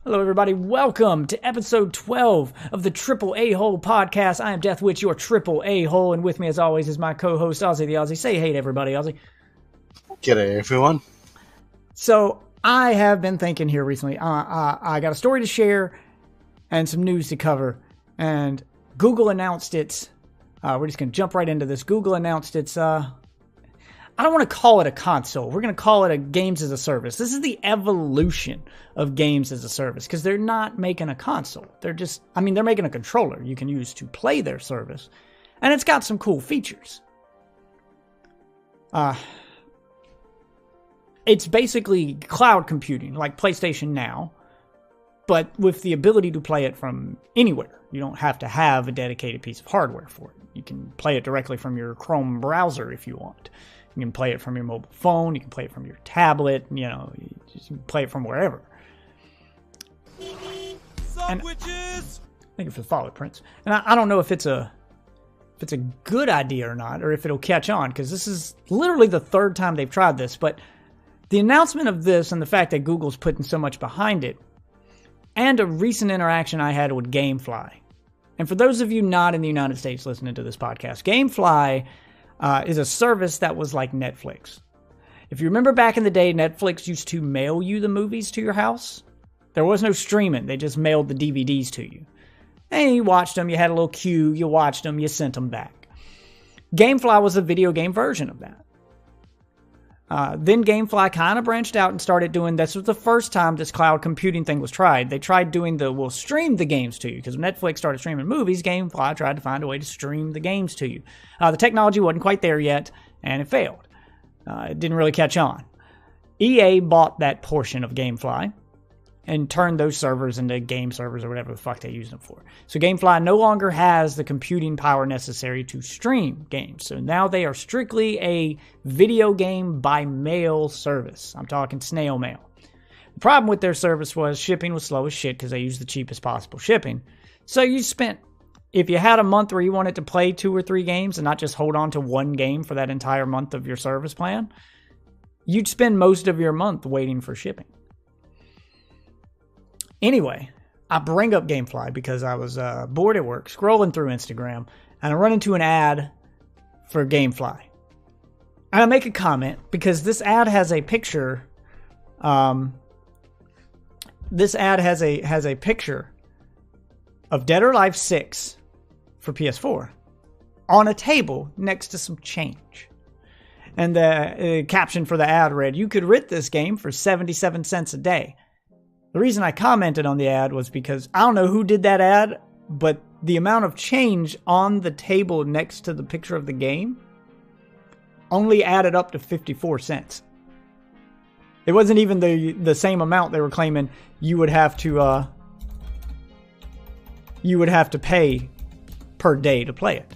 Hello, everybody. Welcome to episode 12 of the AAA-Hole podcast. I am Deathwitch, your AAA-Hole, and with me, as always, is my co-host, Ozzy the Aussie. Say hey to everybody, Ozzy. G'day, everyone. So, I have been thinking here recently. I got a story to share and some news to cover, and Google announced its... we're just going to jump right into this. Google announced its... I don't want to call it a console. We're going to call it a games as a service. This is the evolution of games as a service because they're not making a console. They're making a controller you can use to play their service. And it's got some cool features. It's basically cloud computing like PlayStation Now, but with the ability to play it from anywhere. You don't have to have a dedicated piece of hardware for it. You can play it directly from your Chrome browser if you want. You can play it from your mobile phone. You can play it from your tablet. You can play it from wherever. And thank you for the follow, Prince. And I don't know if it's a good idea or not, or if it'll catch on, because this is literally the third time they've tried this. But the announcement of this and the fact that Google's putting so much behind it, and a recent interaction I had with GameFly. And for those of you not in the United States listening to this podcast, GameFly is a service that was like Netflix. If you remember back in the day, Netflix used to mail you the movies to your house. There was no streaming. They just mailed the DVDs to you. And you watched them. You had a little queue. You watched them. You sent them back. GameFly was a video game version of that. Then GameFly kind of branched out and started doing, this was the first time this cloud computing thing was tried. They tried doing we'll stream the games to you, because when Netflix started streaming movies, GameFly tried to find a way to stream the games to you. The technology wasn't quite there yet, and it failed. It didn't really catch on. EA bought that portion of GameFly and turned those servers into game servers or whatever the fuck they use them for. So GameFly no longer has the computing power necessary to stream games. So now they are strictly a video game by mail service. I'm talking snail mail. The problem with their service was shipping was slow as shit because they used the cheapest possible shipping. So if you had a month where you wanted to play 2 or 3 games and not just hold on to one game for that entire month of your service plan, you'd spend most of your month waiting for shipping. Anyway, I bring up GameFly because I was bored at work, scrolling through Instagram, and I run into an ad for GameFly. And I make a comment because this ad has a picture. This ad has a picture of Dead or Alive 6 for PS4 on a table next to some change. And the caption for the ad read, "You could rent this game for 77 cents a day." The reason I commented on the ad was because I don't know who did that ad, but the amount of change on the table next to the picture of the game only added up to 54 cents. It wasn't even the same amount they were claiming you would have to pay per day to play it.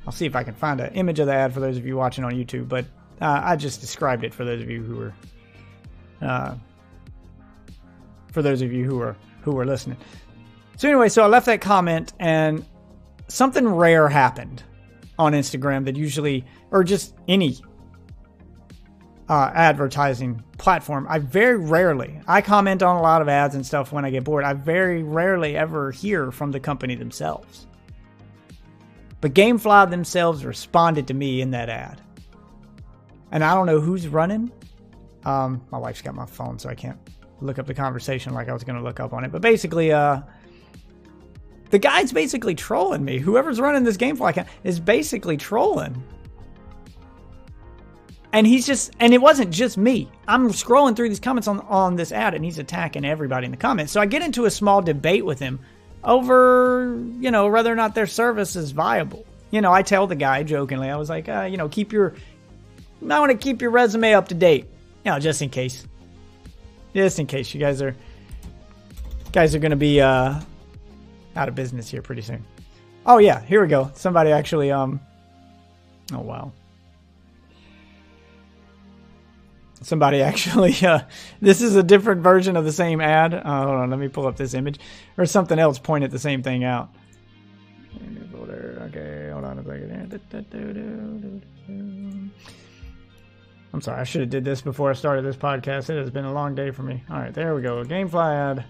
I'll see if I can find an image of the ad for those of you watching on YouTube, but I just described it for those of you who were listening. So anyway, so I left that comment and something rare happened on Instagram that usually, or just any advertising platform. I comment on a lot of ads and stuff when I get bored. I very rarely ever hear from the company themselves. But GameFly themselves responded to me in that ad. And I don't know who's running. My wife's got my phone, so I can't look up the conversation like I was going to look up on it. But basically, the guy's basically trolling me. Whoever's running this GameFly account is basically trolling. And it wasn't just me. I'm scrolling through these comments on this ad, and he's attacking everybody in the comments. So I get into a small debate with him over, whether or not their service is viable. I tell the guy jokingly, I was like, I want to keep your resume up to date. Just in case. Just in case you guys are going to be out of business here pretty soon. Oh yeah, here we go. Somebody actually oh wow. Somebody actually this is a different version of the same ad. Hold on, let me pull up this image or something else pointed the same thing out. Okay, hold on a second. I'm sorry, I should have did this before I started this podcast. It has been a long day for me. All right, there we go. GameFly ad.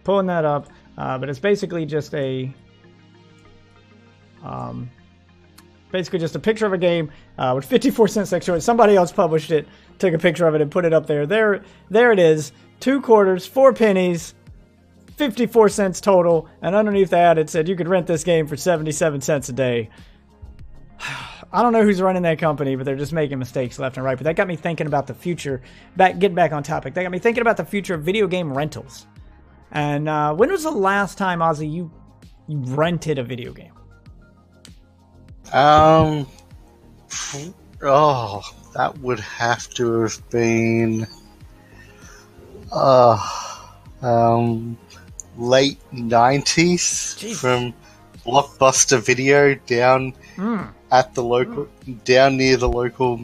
Pulling that up. But it's basically just a... basically just a picture of a game with 54 cents next to it. Somebody else published it, took a picture of it, and put it up there. There it is. 2 quarters, 4 pennies, 54 cents total. And underneath that, it said you could rent this game for 77 cents a day. I don't know who's running that company, but they're just making mistakes left and right. But that got me thinking about the future. Getting back on topic. That got me thinking about the future of video game rentals. And when was the last time, Ozzy, you rented a video game? Oh, that would have to have been late 90s from Blockbuster Video down at the local, down near the local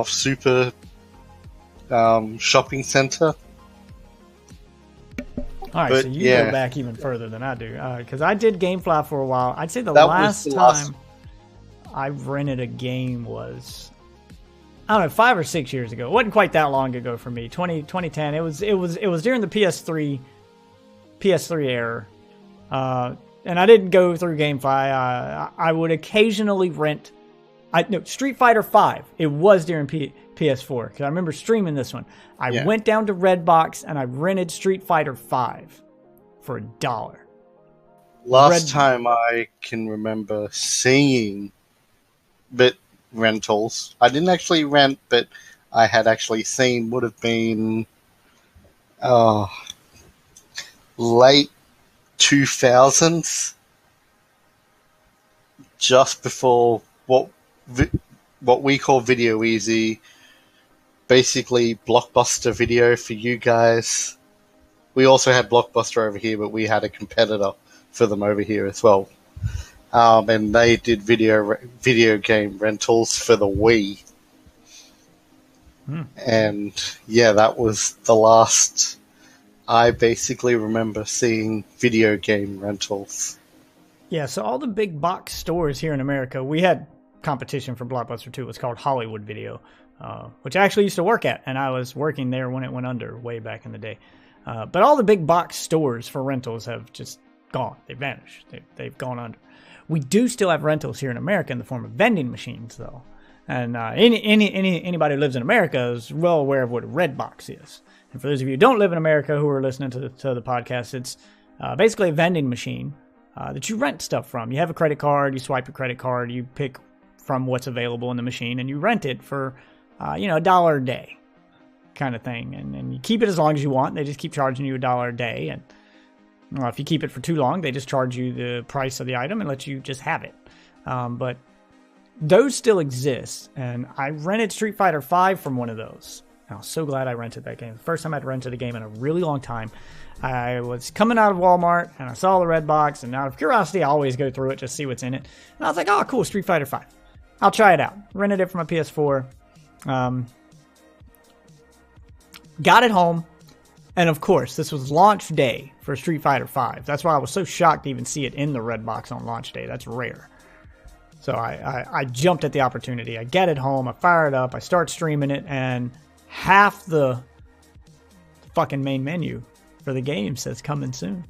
super shopping center. All right, so you go back even further than I do, because I did GameFly for a while. I'd say the last time I rented a game was, I don't know, 5 or 6 years ago. It wasn't quite that long ago for me. 2010. It was during the PS3 era, and I didn't go through GameFly. I would occasionally rent. Street Fighter V. It was during PS4 because I remember streaming this one. I went down to Redbox and I rented Street Fighter V for $1. Last time I can remember seeing rentals. I didn't actually rent, but I had actually seen would have been late 2000s, just before what we call Video Easy, basically Blockbuster Video for you guys. We also had Blockbuster over here, but we had a competitor for them over here as well. And they did video game rentals for the Wii. And yeah, that was the last I basically remember seeing video game rentals. Yeah, so all the big box stores here in America, we had competition for Blockbuster 2. It was called Hollywood Video, which I actually used to work at, and I was working there when it went under way back in the day. But all the big box stores for rentals have just gone. They've vanished. They've gone under. We do still have rentals here in America in the form of vending machines, though. And anybody who lives in America is well aware of what a Redbox is. And for those of you who don't live in America who are listening to the podcast, it's basically a vending machine that you rent stuff from. You have a credit card, you swipe your credit card, you pick from what's available in the machine, and you rent it for $1 a day kind of thing. And you keep it as long as you want. They just keep charging you $1 a day. And if you keep it for too long, they just charge you the price of the item and let you just have it. But those still exist, and I rented Street Fighter V from one of those. I was so glad I rented that game. The first time I'd rented a game in a really long time. I was coming out of Walmart, and I saw the red box, and out of curiosity, I always go through it, just see what's in it. And I was like, oh, cool, Street Fighter V. I'll try it out. Rented it from my PS4. Got it home. And of course, this was launch day for Street Fighter V. That's why I was so shocked to even see it in the red box on launch day. That's rare. So I jumped at the opportunity. I get it home, I fire it up, I start streaming it, and half the fucking main menu for the game says coming soon.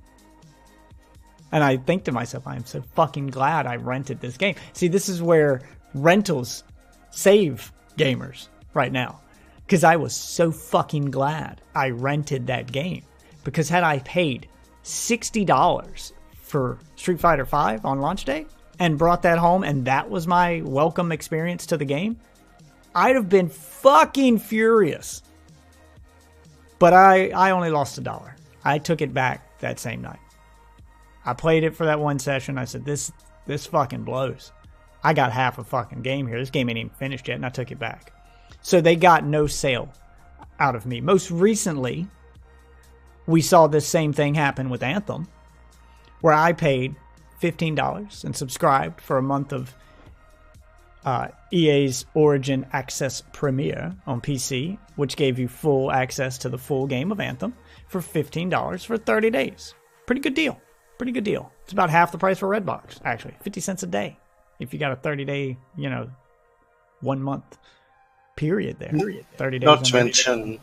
And I think to myself, I am so fucking glad I rented this game. See, this is where rentals save gamers right now. Because I was so fucking glad I rented that game. Because had I paid $60 for Street Fighter V on launch day and brought that home and that was my welcome experience to the game, I'd have been fucking furious. But I only lost $1. I took it back that same night. I played it for that one session. I said, this fucking blows. I got half a fucking game here. This game ain't even finished yet, and I took it back. So they got no sale out of me. Most recently, we saw this same thing happen with Anthem, where I paid $15 and subscribed for a month of EA's Origin Access Premier on PC, which gave you full access to the full game of Anthem for $15 for 30 days. Pretty good deal. Pretty good deal. It's about half the price for Redbox, actually. 50 cents a day if you got a 30-day, 1 month period there. 30 days. Not to mention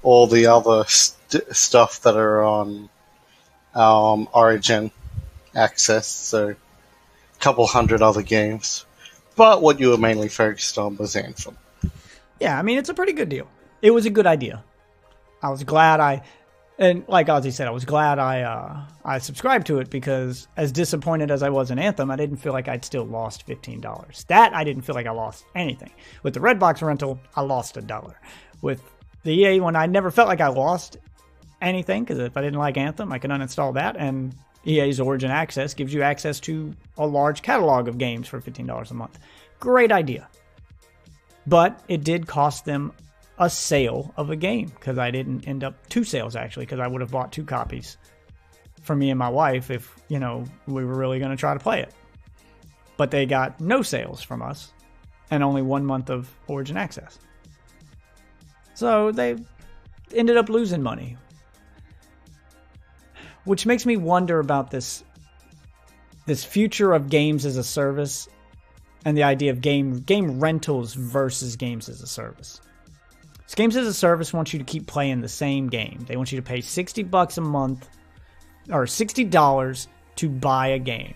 all the other stuff that are on Origin access, so a couple hundred other games. But what you were mainly focused on was Anthem. Yeah, I mean, it's a pretty good deal. It was a good idea. I was glad and like Ozzy said, I was glad I subscribed to it, because as disappointed as I was in Anthem, I didn't feel like I'd still lost $15. That I didn't feel like I lost anything. With the Redbox rental, I lost $1. With the EA one, I never felt like I lost anything, because if I didn't like Anthem, I could uninstall that, and EA's Origin Access gives you access to a large catalog of games for $15 a month. Great idea. But it did cost them a sale of a game, because I didn't end up 2 sales, actually, because I would have bought 2 copies for me and my wife if, we were really going to try to play it. But they got no sales from us and only 1 month of Origin Access. So they ended up losing money, which makes me wonder about this future of games as a service and the idea of game rentals versus games as a service. So games as a service wants you to keep playing the same game. They want you to pay $60 a month or $60 to buy a game.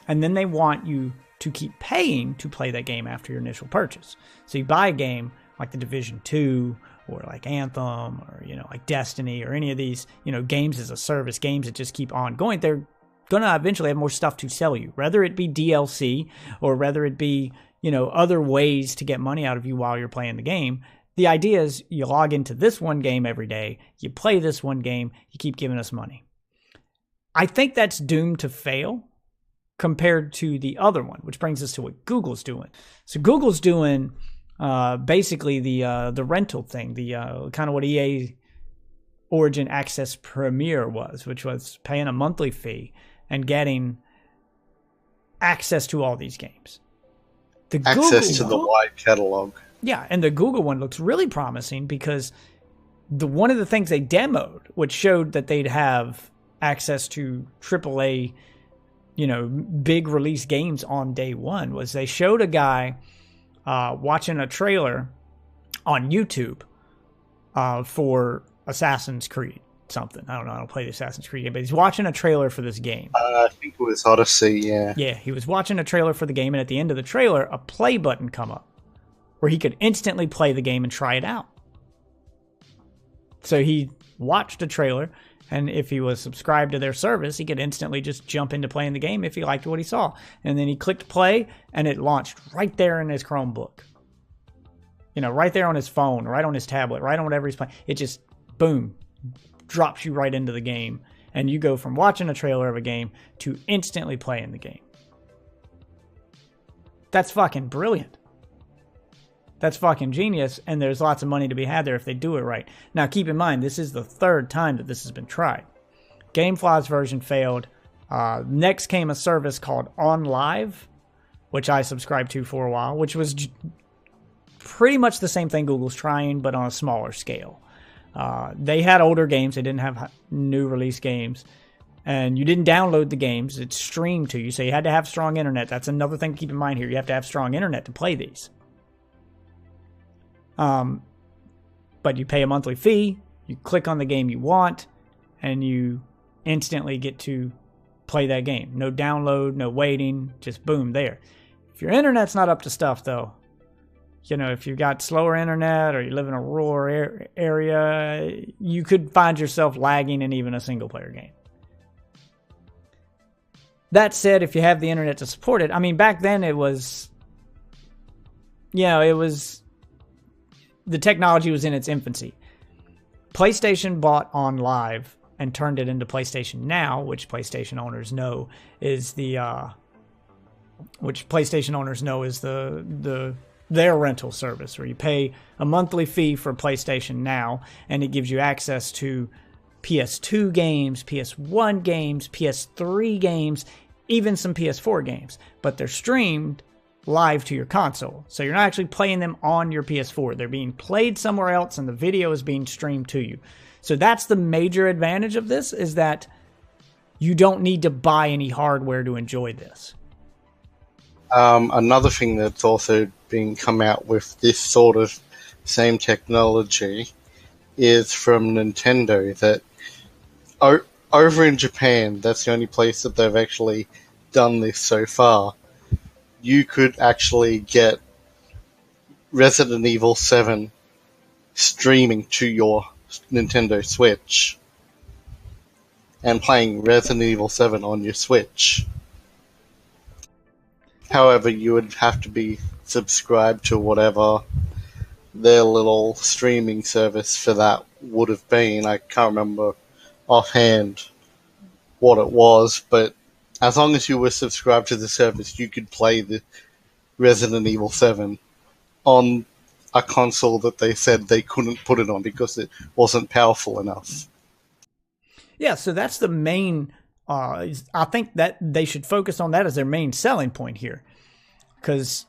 And then they want you to keep paying to play that game after your initial purchase. So you buy a game like The Division 2 or like Anthem or, like Destiny or any of these, games as a service, games that just keep on going. They're going to eventually have more stuff to sell you, whether it be DLC or whether it be, other ways to get money out of you while you're playing the game. The idea is you log into this one game every day, you play this one game, you keep giving us money. I think that's doomed to fail compared to the other one, which brings us to what Google's doing. So Google's doing basically the rental thing, the kind of what EA Origin Access Premier was, which was paying a monthly fee and getting access to all these games. Access to the wide catalog. Yeah, and the Google one looks really promising, because one of the things they demoed, which showed that they'd have access to AAA, big release games on day one, was they showed a guy watching a trailer on YouTube for Assassin's Creed something. I don't know. I don't play the Assassin's Creed game, but he's watching a trailer for this game. I think it was Odyssey, yeah. Yeah, he was watching a trailer for the game, and at the end of the trailer, a play button come up where he could instantly play the game and try it out. So he watched a trailer, and if he was subscribed to their service, he could instantly just jump into playing the game if he liked what he saw. And then he clicked play, and it launched right there in his Chromebook. Right there on his phone, right on his tablet, right on whatever he's playing. It just, boom, drops you right into the game. And you go from watching a trailer of a game to instantly playing the game. That's fucking brilliant. That's fucking genius, and there's lots of money to be had there if they do it right. Now, keep in mind, this is the 3rd time that this has been tried. GameFly's version failed. Next came a service called OnLive, which I subscribed to for a while, which was pretty much the same thing Google's trying, but on a smaller scale. They had older games. They didn't have new release games. And you didn't download the games. It's streamed to you, so you had to have strong internet. That's another thing to keep in mind here. You have to have strong internet to play these. But you pay a monthly fee, you click on the game you want, and you instantly get to play that game. No download, no waiting, just boom, there. If your internet's not up to stuff, though, if you've got slower internet or you live in a rural area, you could find yourself lagging in even a single-player game. That said, if you have the internet to support it, I mean, back then it was, the technology was in its infancy. PlayStation bought OnLive and turned it into PlayStation Now, which PlayStation owners know is their rental service, where you pay a monthly fee for PlayStation Now, and it gives you access to PS2 games, PS1 games, PS3 games, even some PS4 games, but they're streamed live to your console. So you're not actually playing them on your PS4. They're being played somewhere else, and the video is being streamed to you. So that's the major advantage of this, is that you don't need to buy any hardware to enjoy this. Another thing that's also been come out with this sort of same technology is from Nintendo. That over in Japan, that's the only place that they've actually done this so far. You could actually get Resident Evil 7 streaming to your Nintendo Switch and playing Resident Evil 7 on your Switch. However, you would have to be subscribed to whatever their little streaming service for that would have been. I can't remember offhand what it was, but as long as you were subscribed to the service, you could play the Resident Evil 7 on a console that they said they couldn't put it on because it wasn't powerful enough. Yeah, so that's the main... I think that they should focus on that as their main selling point here. Because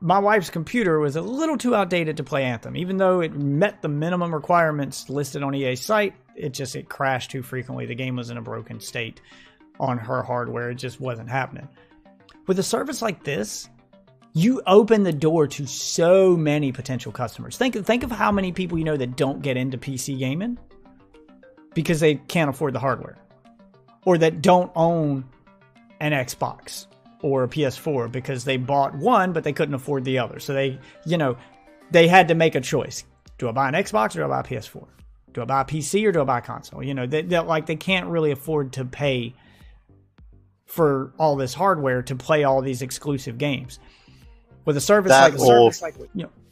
my wife's computer was a little too outdated to play Anthem. Even though it met the minimum requirements listed on EA's site, it crashed too frequently. The game was in a broken state on her hardware. It just wasn't happening. With a service like this, you open the door to so many potential customers. Think of how many people you know that don't get into PC gaming because they can't afford the hardware, or that don't own an Xbox or a PS4 because they bought one but they couldn't afford the other. So they had to make a choice. Do I buy an Xbox or do I buy a PS4? Do I buy a PC or do I buy a console? They can't really afford to pay for all this hardware to play all these exclusive games. With a service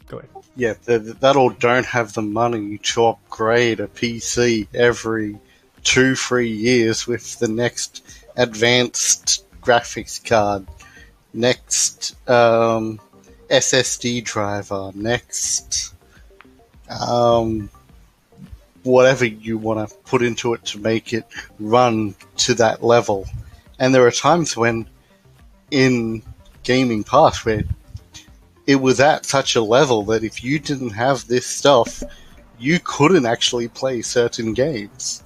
go ahead. Yeah, that all don't have the money to upgrade a PC every 2-3 years with the next advanced graphics card, next SSD driver, next whatever you want to put into it to make it run to that level. And there are times when in gaming past where it was at such a level that if you didn't have this stuff, you couldn't actually play certain games.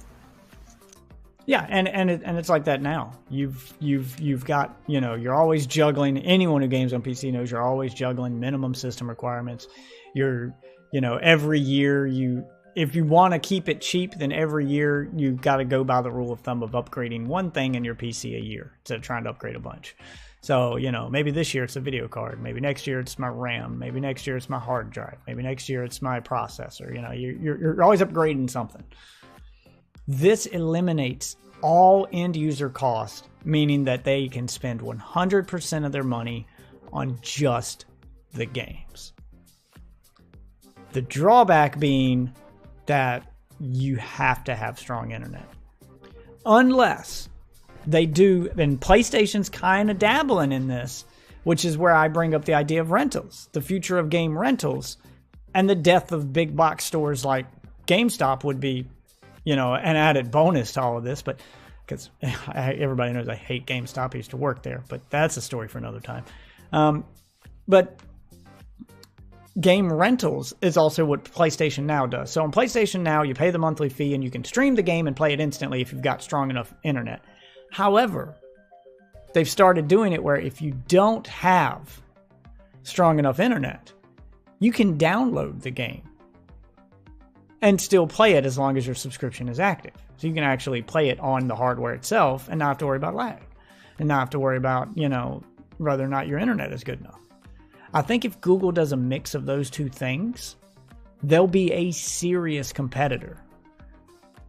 Yeah, and it's like that now. You've got, you're always juggling. Anyone who games on PC knows you're always juggling minimum system requirements. Every year if you want to keep it cheap, then every year you've got to go by the rule of thumb of upgrading one thing in your PC a year instead of trying to upgrade a bunch. So, maybe this year it's a video card. Maybe next year it's my RAM. Maybe next year it's my hard drive. Maybe next year it's my processor. You're always upgrading something. This eliminates all end user cost, meaning that they can spend 100% of their money on just the games. The drawback being that you have to have strong internet. Unless they do, and PlayStation's kind of dabbling in this, which is where I bring up the idea of rentals, the future of game rentals, and the death of big box stores like GameStop would be, an added bonus to all of this. But because everybody knows I hate GameStop, I used to work there, but that's a story for another time. But game rentals is also what PlayStation Now does. So on PlayStation Now, you pay the monthly fee and you can stream the game and play it instantly if you've got strong enough internet. However, they've started doing it where if you don't have strong enough internet, you can download the game and still play it as long as your subscription is active. So you can actually play it on the hardware itself and not have to worry about lag and not have to worry about, whether or not your internet is good enough. I think if Google does a mix of those two things, they'll be a serious competitor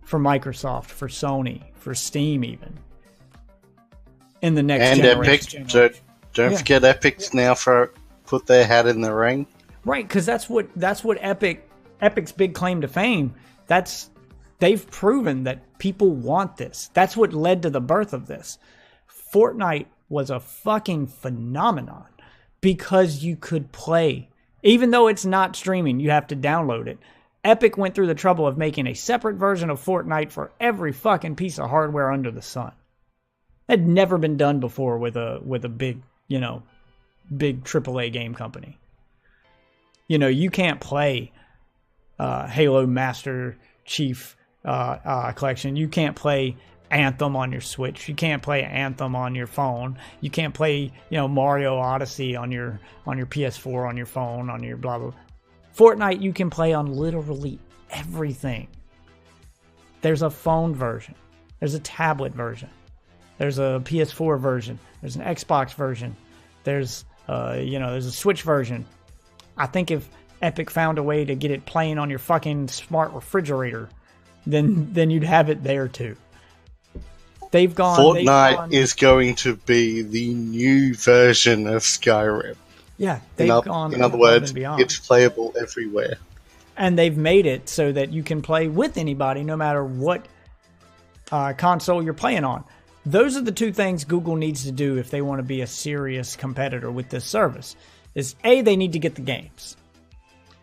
for Microsoft, for Sony, for Steam even. In the next generation. And Epic, don't forget Epic's now put their hat in the ring. Right, because that's what Epic's big claim to fame. They've proven that people want this. That's what led to the birth of this. Fortnite was a fucking phenomenon because you could play. Even though it's not streaming, you have to download it. Epic went through the trouble of making a separate version of Fortnite for every fucking piece of hardware under the sun. Had never been done before with a big, big AAA game company. You can't play Halo Master Chief Collection. You can't play Anthem on your Switch. You can't play Anthem on your phone. You can't play, Mario Odyssey on your PS4, on your phone, on your blah blah. Fortnite you can play on literally everything. There's a phone version. There's a tablet version. There's a PS4 version. There's an Xbox version. There's there's a Switch version. I think if Epic found a way to get it playing on your fucking smart refrigerator, then you'd have it there too. Fortnite is going to be the new version of Skyrim. Yeah, they've gone. In other words, it's playable everywhere. And they've made it so that you can play with anybody no matter what console you're playing on. Those are the two things Google needs to do if they want to be a serious competitor with this service. Is A, they need to get the games.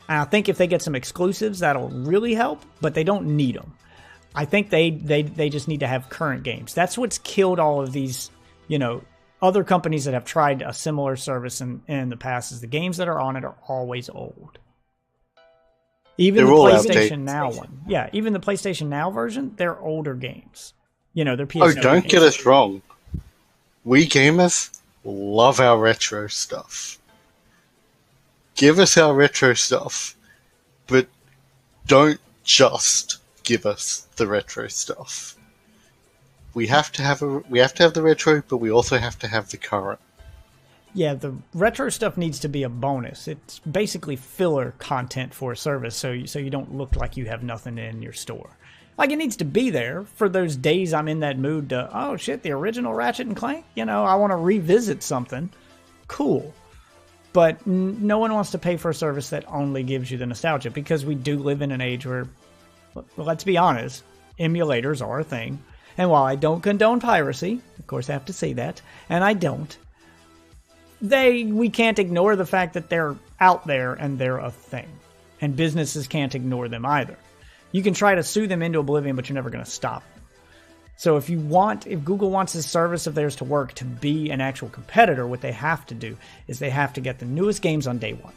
And I think if they get some exclusives, that'll really help, but they don't need them. I think they just need to have current games. That's what's killed all of these, other companies that have tried a similar service in the past, is the games that are on it are always old. Even the PlayStation Now one. Yeah, even the PlayStation Now version, they're older games. They're PS4 games. Don't get us wrong. We gamers love our retro stuff. Give us our retro stuff, but don't just give us the retro stuff. We have to have the retro, but we also have to have the current. Yeah, the retro stuff needs to be a bonus. It's basically filler content for a service, so you don't look like you have nothing in your store. Like, it needs to be there for those days I'm in that mood to, oh shit, the original Ratchet and Clank? I want to revisit something. Cool. But no one wants to pay for a service that only gives you the nostalgia, because we do live in an age where, well, let's be honest, emulators are a thing. And while I don't condone piracy, of course I have to say that, and I don't, we can't ignore the fact that they're out there and they're a thing. And businesses can't ignore them either. You can try to sue them into oblivion, but you're never going to stop them. So if Google wants this service of theirs to work, to be an actual competitor, what they have to do is they have to get the newest games on day one.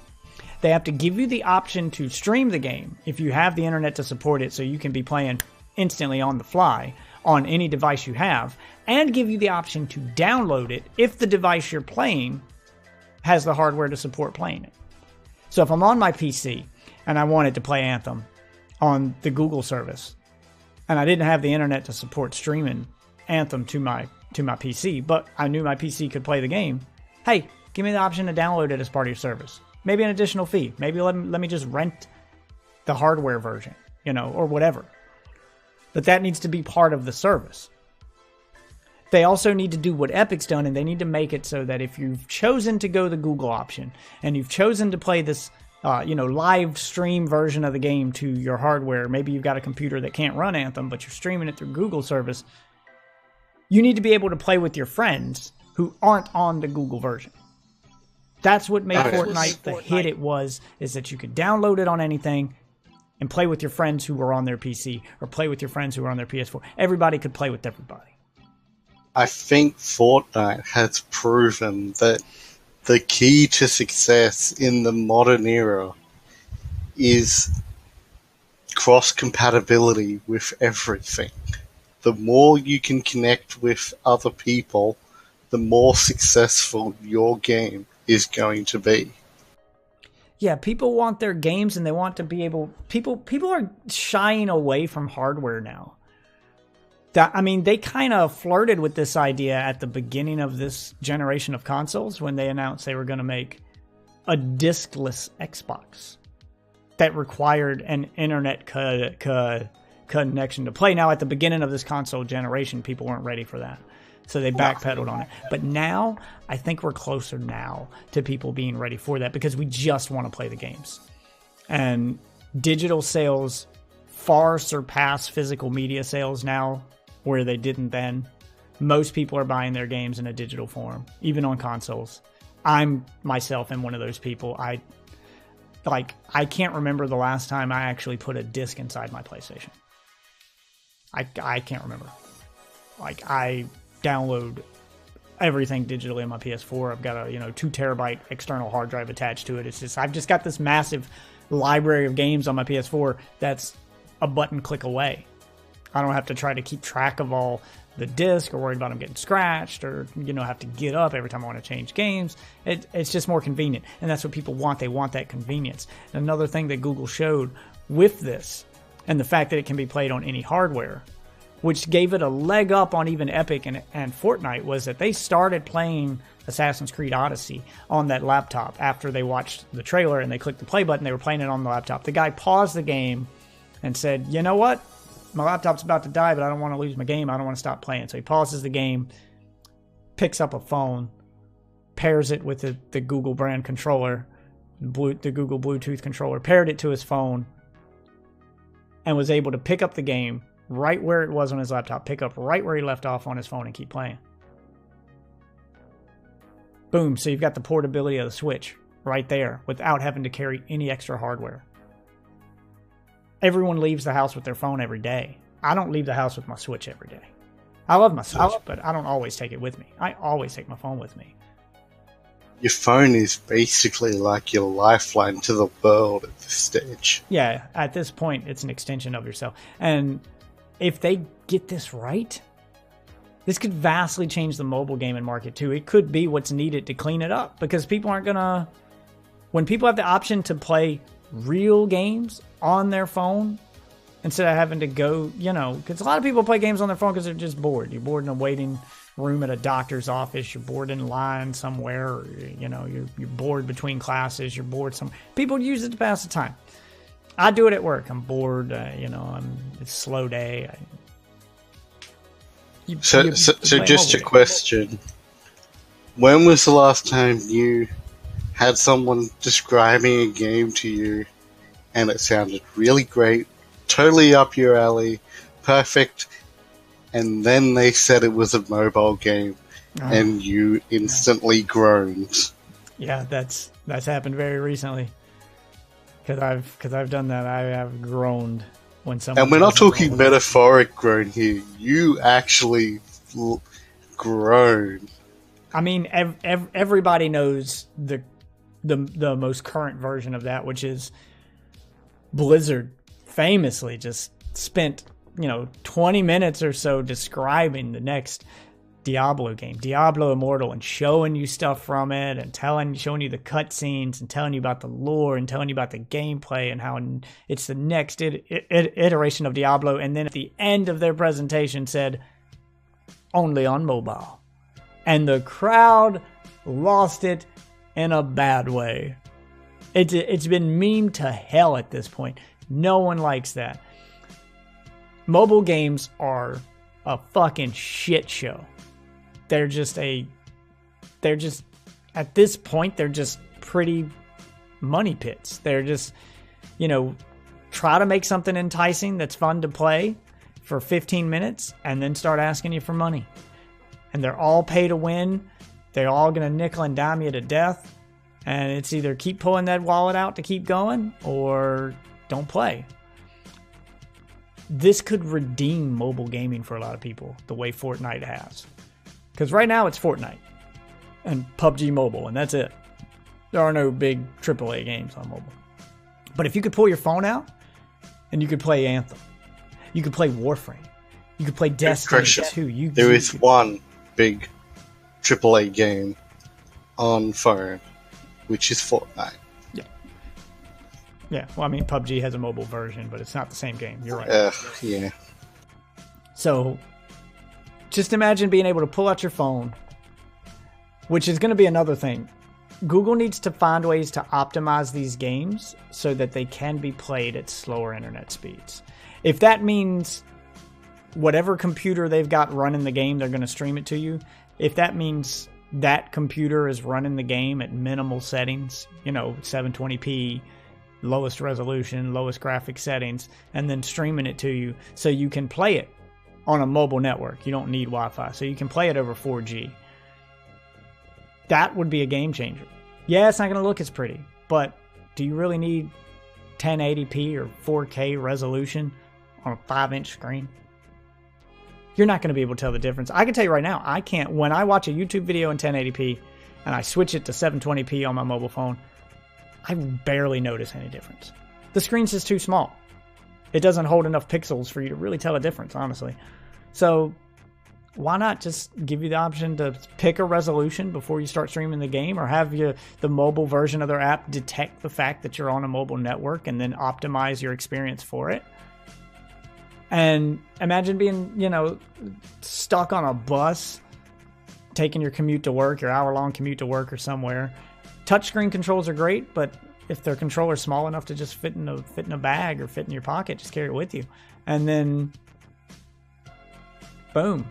They have to give you the option to stream the game if you have the internet to support it, so you can be playing instantly on the fly on any device you have, and give you the option to download it if the device you're playing has the hardware to support playing it. So if I'm on my PC and I wanted to play Anthem on the Google service, and I didn't have the internet to support streaming Anthem to my PC, but I knew my PC could play the game, hey, give me the option to download it as part of your service. Maybe an additional fee. Maybe let me just rent the hardware version, or whatever. But that needs to be part of the service. They also need to do what Epic's done, and they need to make it so that if you've chosen to go the Google option, and you've chosen to play this live stream version of the game to your hardware, maybe you've got a computer that can't run Anthem, but you're streaming it through Google service, you need to be able to play with your friends who aren't on the Google version. That's what made Fortnite the hit it was, is that you could download it on anything and play with your friends who were on their PC, or play with your friends who were on their PS4. Everybody could play with everybody. I think Fortnite has proven that the key to success in the modern era is cross-compatibility with everything. The more you can connect with other people, the more successful your game is going to be. Yeah, people want their games, and they want to be able... People are shying away from hardware now. They kind of flirted with this idea at the beginning of this generation of consoles when they announced they were going to make a diskless Xbox that required an internet connection to play. Now, at the beginning of this console generation, people weren't ready for that, so they backpedaled on it. But now, I think we're closer now to people being ready for that, because we just want to play the games. And digital sales far surpass physical media sales now, where they didn't then. Most people are buying their games in a digital form, even on consoles. I'm myself am one of those people. I can't remember the last time I actually put a disc inside my PlayStation. I can't remember. I download everything digitally on my PS4. I've got a 2 terabyte external hard drive attached to it. It's just, I've just got this massive library of games on my PS4 that's a button click away. I don't have to try to keep track of all the disc or worry about them getting scratched or, have to get up every time I want to change games. It's just more convenient. And that's what people want. They want that convenience. And another thing that Google showed with this and the fact that it can be played on any hardware, which gave it a leg up on even Epic and Fortnite, was that they started playing Assassin's Creed Odyssey on that laptop after they watched the trailer and they clicked the play button. They were playing it on the laptop. The guy paused the game and said, you know what? My laptop's about to die, but I don't want to lose my game. I don't want to stop playing. So he pauses the game, picks up a phone, pairs it with the Google brand controller, the Google Bluetooth controller, paired it to his phone, and was able to pick up the game right where it was on his laptop, pick up right where he left off on his phone and keep playing. Boom. So you've got the portability of the Switch right there without having to carry any extra hardware. Everyone leaves the house with their phone every day. I don't leave the house with my Switch every day. I love my Switch, but I don't always take it with me. I always take my phone with me. Your phone is basically like your lifeline to the world at this stage. Yeah, at this point, it's an extension of yourself. And if they get this right, this could vastly change the mobile gaming market too. It could be what's needed to clean it up, because people aren't gonna, when people have the option to play real games on their phone instead of having to go, because a lot of people play games on their phone because they're just bored. You're bored in a waiting room at a doctor's office. You're bored in line somewhere. Or, you're bored between classes. You're bored somewhere. People use it to pass the time. I do it at work. I'm bored. It's a slow day. So just a question. When was the last time you had someone describing a game to you and it sounded really great, totally up your alley, perfect, and then they said it was a mobile game and you instantly groaned? Yeah, that's happened very recently. Because I've done that. I have groaned when someone. And we're not talking metaphoric groan here. You actually groan. I mean, everybody knows the most current version of that, which is Blizzard famously just spent 20 minutes or so describing the next Diablo game, Diablo Immortal, and showing you stuff from it and showing you the cutscenes and telling you about the lore and telling you about the gameplay and how it's the next iteration of Diablo. And then at the end of their presentation said, only on mobile. And the crowd lost it in a bad way. It's been memed to hell at this point. No one likes that. Mobile games are a fucking shit show. They're just at this point, they're just pretty money pits. They're just, try to make something enticing that's fun to play for 15 minutes and then start asking you for money. And they're all pay to win. They're all going to nickel and dime you to death. And it's either keep pulling that wallet out to keep going or don't play. This could redeem mobile gaming for a lot of people the way Fortnite has. Because right now it's Fortnite and PUBG Mobile, and that's it. There are no big AAA games on mobile. But if you could pull your phone out and you could play Anthem, you could play Warframe, you could play Destiny 2. There is one big AAA game on phone, which is Fortnite. Yeah, well, I mean, PUBG has a mobile version, but it's not the same game. You're right. Yeah. So, just imagine being able to pull out your phone, which is going to be another thing. Google needs to find ways to optimize these games so that they can be played at slower internet speeds. If that means whatever computer they've got running the game, they're going to stream it to you. If that means that computer is running the game at minimal settings, 720p, lowest resolution, lowest graphic settings, and then streaming it to you so you can play it on a mobile network. You don't need Wi-Fi, so you can play it over 4G. That would be a game changer. Yeah, it's not going to look as pretty, but do you really need 1080p or 4K resolution on a 5-inch screen? You're not going to be able to tell the difference. I can tell you right now, I can't. When I watch a YouTube video in 1080p and I switch it to 720p on my mobile phone, I barely notice any difference. The screen's just too small. it doesn't hold enough pixels for you to really tell a difference, honestly. So why not just give you the option to pick a resolution before you start streaming the game, or have the mobile version of their app detect the fact that you're on a mobile network and then optimize your experience for it? And imagine being, you know, stuck on a bus, taking your commute to work, your hour-long commute to work or somewhere. Touchscreen controls are great, but if their controller's small enough to just fit in a bag or fit in your pocket, just carry it with you. And then, boom,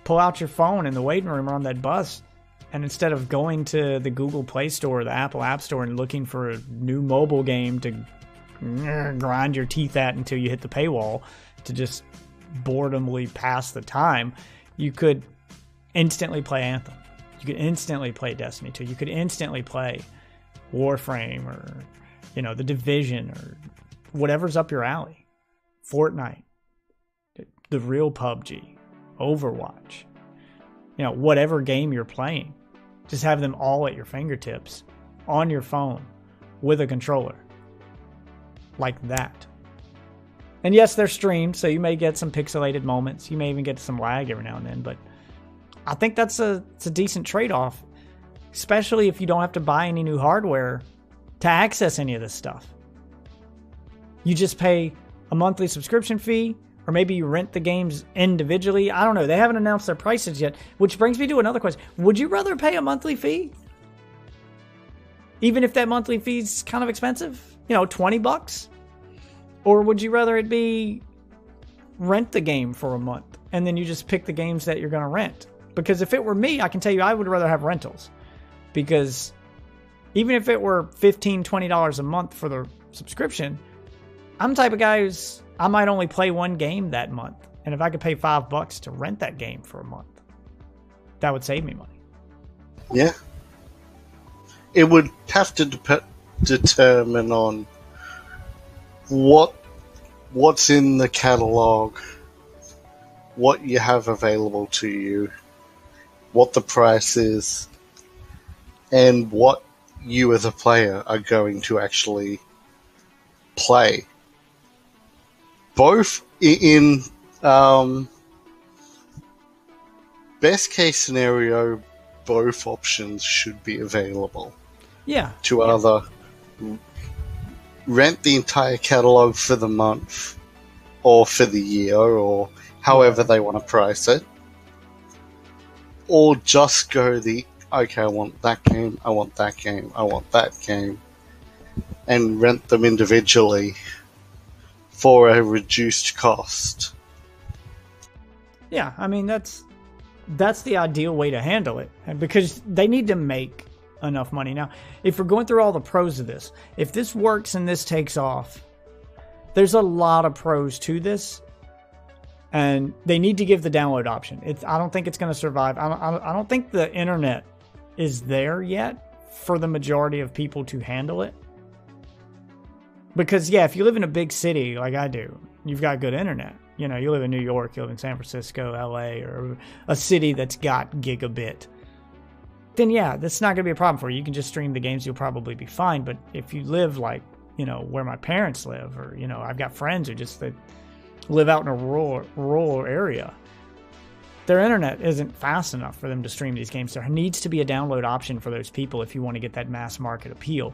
pull out your phone in the waiting room or on that bus, and instead of going to the Google Play Store or the Apple App Store and looking for a new mobile game to grind your teeth at until you hit the paywall to just boredomly pass the time, you could instantly play Anthem. You could instantly play Destiny 2. You could instantly play Warframe, or, you know, The Division, or whatever's up your alley. Fortnite, the real PUBG, Overwatch, you know, whatever game you're playing. Just have them all at your fingertips, on your phone, with a controller. Like that. And yes, they're streamed, so you may get some pixelated moments. You may even get some lag every now and then, but I think it's a decent trade-off, especially if you don't have to buy any new hardware to access any of this stuff. You just pay a monthly subscription fee, or maybe you rent the games individually. I don't know. They haven't announced their prices yet, which brings me to another question. Would you rather pay a monthly fee? Even if that monthly fee is kind of expensive? You know, $20? Or would you rather it be rent the game for a month and then you just pick the games that you're going to rent? Because if it were me, I can tell you I would rather have rentals. Because even if it were $15, $20 a month for the subscription, I'm the type of guy who's, I might only play one game that month. And if I could pay $5 to rent that game for a month, that would save me money. Yeah. It would have to determine on what's in the catalog, what you have available to you, what the price is, and what you as a player are going to actually play. Both in best case scenario, both options should be available. Yeah. To either rent the entire catalog for the month or for the year, or however they want to price it, or just go okay, I want that game, I want that game, I want that game, and rent them individually for a reduced cost. Yeah, I mean, that's the ideal way to handle it, because they need to make enough money. Now, if we're going through all the pros of this, if this works and this takes off, there's a lot of pros to this, and they need to give the download option. I don't think it's going to survive. I don't think the internet is there yet for the majority of people to handle it. Because, yeah, if you live in a big city like I do, you've got good internet. You know, you live in New York, you live in San Francisco, LA, or a city that's got gigabit, then yeah, that's not going to be a problem for you. You can just stream the games, you'll probably be fine. But if you live like, you know, where my parents live, or, you know, I've got friends who just that live out in a rural area, their internet isn't fast enough for them to stream these games. There needs to be a download option for those people if you want to get that mass market appeal.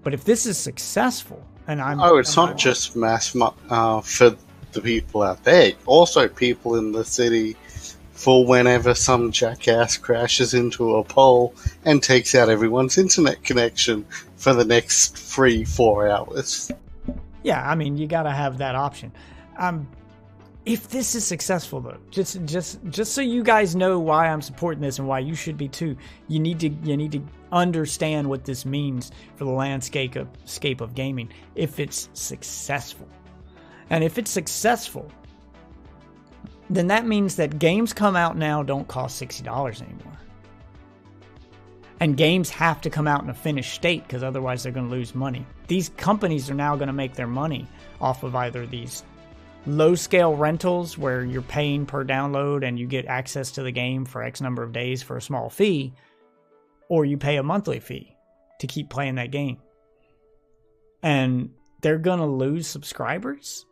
But if this is successful, and it's not just mass for the people out there, also people in the city, for whenever some jackass crashes into a pole and takes out everyone's internet connection for the next 3-4 hours. Yeah, I mean, you got to have that option. If this is successful, though, just so you guys know why I'm supporting this and why you should be too, you need to understand what this means for the landscape of gaming. If it's successful, and if it's successful, then that means that games come out now don't cost $60 anymore. And games have to come out in a finished state, because otherwise they're going to lose money. These companies are now going to make their money off of either these low-scale rentals where you're paying per download and you get access to the game for X number of days for a small fee, or you pay a monthly fee to keep playing that game. And they're going to lose subscribers.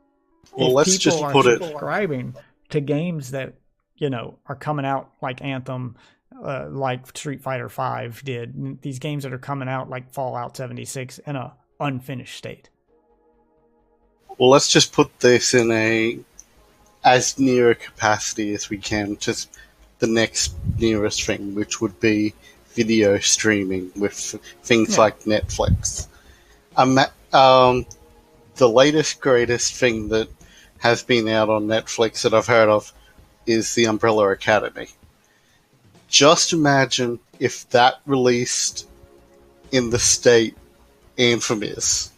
Well, if let's people just are put it. subscribing to games that, you know, are coming out like Anthem, like Street Fighter V did. These games that are coming out like Fallout 76 in a unfinished state. Well, let's just put this in as near a capacity as we can. Just the next nearest thing, which would be video streaming with things like Netflix. The latest, greatest thing that has been out on Netflix that I've heard of is The Umbrella Academy. Just imagine if that released in the state Anthem is.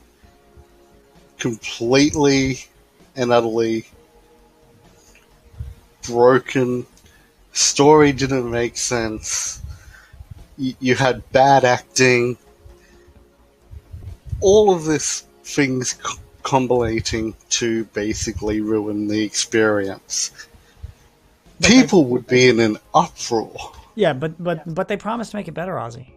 Completely and utterly broken. Story didn't make sense. You had bad acting. All of this things combinating to basically ruin the experience. People would be in an uproar. Yeah, but they promised to make it better, Ozzy.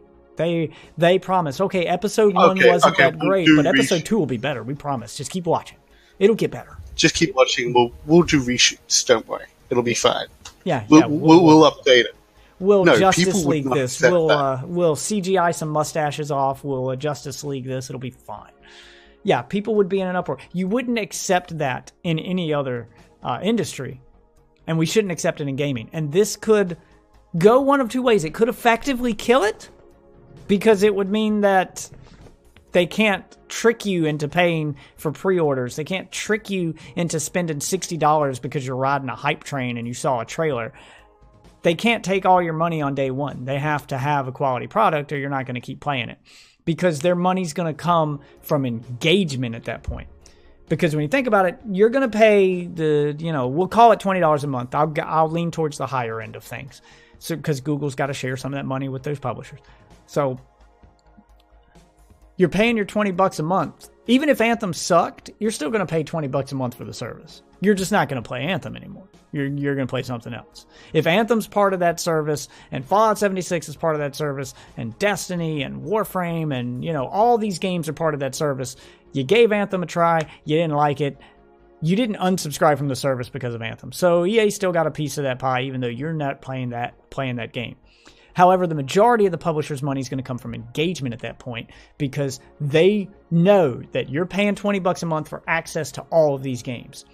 They promised. Okay, episode 1 wasn't that great, but episode 2 will be better. We promise. Just keep watching. It'll get better. Just keep watching. We'll do reshoots. Don't worry. It'll be fine. Yeah, we'll update it. We'll Justice League this. We'll CGI some mustaches off. We'll Justice League this. It'll be fine. Yeah, people would be in an uproar. You wouldn't accept that in any other industry, and we shouldn't accept it in gaming. And this could go one of two ways. It could effectively kill it, because it would mean that they can't trick you into paying for pre-orders. They can't trick you into spending $60 because you're riding a hype train and you saw a trailer. They can't take all your money on day one. They have to have a quality product or you're not going to keep playing it, because their money's going to come from engagement at that point. Because when you think about it, you're going to pay we'll call it $20 a month. I'll lean towards the higher end of things. So, because Google's got to share some of that money with those publishers. So you're paying your $20 a month. Even if Anthem sucked, you're still going to pay $20 a month for the service. You're just not going to play Anthem anymore. You're going to play something else. If Anthem's part of that service, and Fallout 76 is part of that service, and Destiny and Warframe, and all these games are part of that service, you gave Anthem a try, you didn't like it, you didn't unsubscribe from the service because of Anthem. So EA still got a piece of that pie, even though you're not playing that game. However, the majority of the publisher's money is going to come from engagement at that point, because they know that you're paying $20 a month for access to all of these games.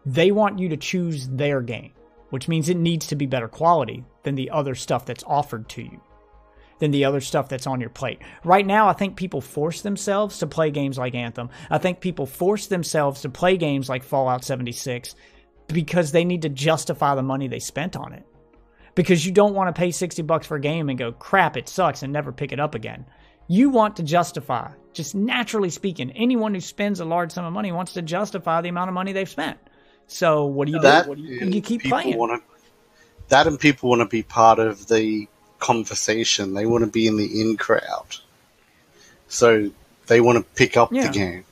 They want you to choose their game, which means it needs to be better quality than the other stuff that's offered to you, than the other stuff that's on your plate. Right now, I think people force themselves to play games like Anthem. I think people force themselves to play games like Fallout 76 because they need to justify the money they spent on it. Because you don't want to pay $60 for a game and go, crap, it sucks, and never pick it up again. You want to justify, just naturally speaking, anyone who spends a large sum of money wants to justify the amount of money they've spent. So what do you do? You keep playing. And people want to be part of the conversation. They want to be in the in crowd. So they want to pick up the game.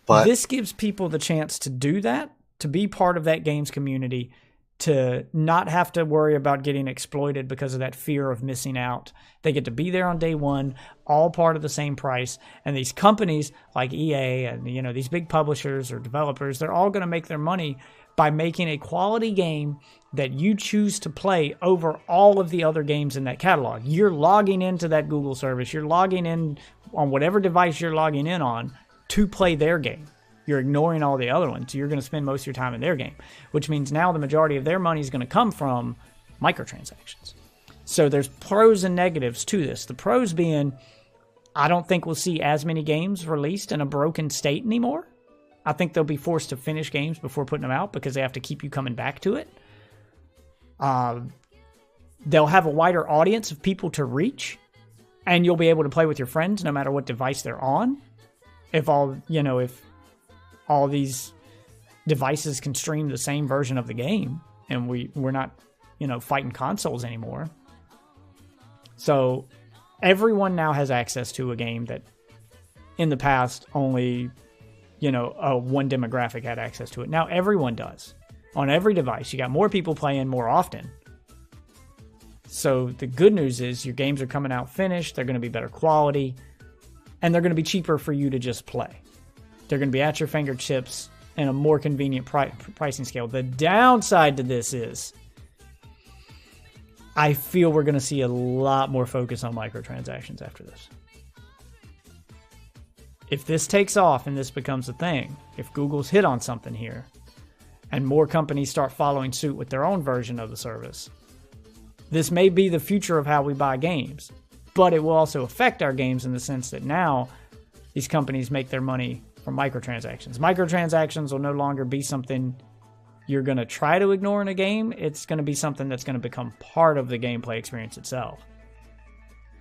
But this gives people the chance to do that, to be part of that game's community, to not have to worry about getting exploited because of that fear of missing out. They get to be there on day one, all part of the same price. And these companies like EA and these big publishers or developers, they're all going to make their money by making a quality game that you choose to play over all of the other games in that catalog. You're logging into that Google service. You're logging in on whatever device you're logging in on to play their game. You're ignoring all the other ones. You're going to spend most of your time in their game, which means now the majority of their money is going to come from microtransactions. So there's pros and negatives to this. The pros being, I don't think we'll see as many games released in a broken state anymore. I think they'll be forced to finish games before putting them out because they have to keep you coming back to it. They'll have a wider audience of people to reach, and you'll be able to play with your friends no matter what device they're on. If all these devices can stream the same version of the game, and we're not, fighting consoles anymore. So everyone now has access to a game that in the past only, one demographic had access to it. Now everyone does. On every device, you got more people playing more often. So the good news is your games are coming out finished, they're going to be better quality, and they're going to be cheaper for you to just play. They're going to be at your fingertips and a more convenient pricing scale. The downside to this is I feel we're going to see a lot more focus on microtransactions after this. If this takes off and this becomes a thing, if Google's hit on something here and more companies start following suit with their own version of the service, this may be the future of how we buy games, but it will also affect our games in the sense that now these companies make their money from microtransactions. Microtransactions will no longer be something you're going to try to ignore in a game. It's going to be something that's going to become part of the gameplay experience itself.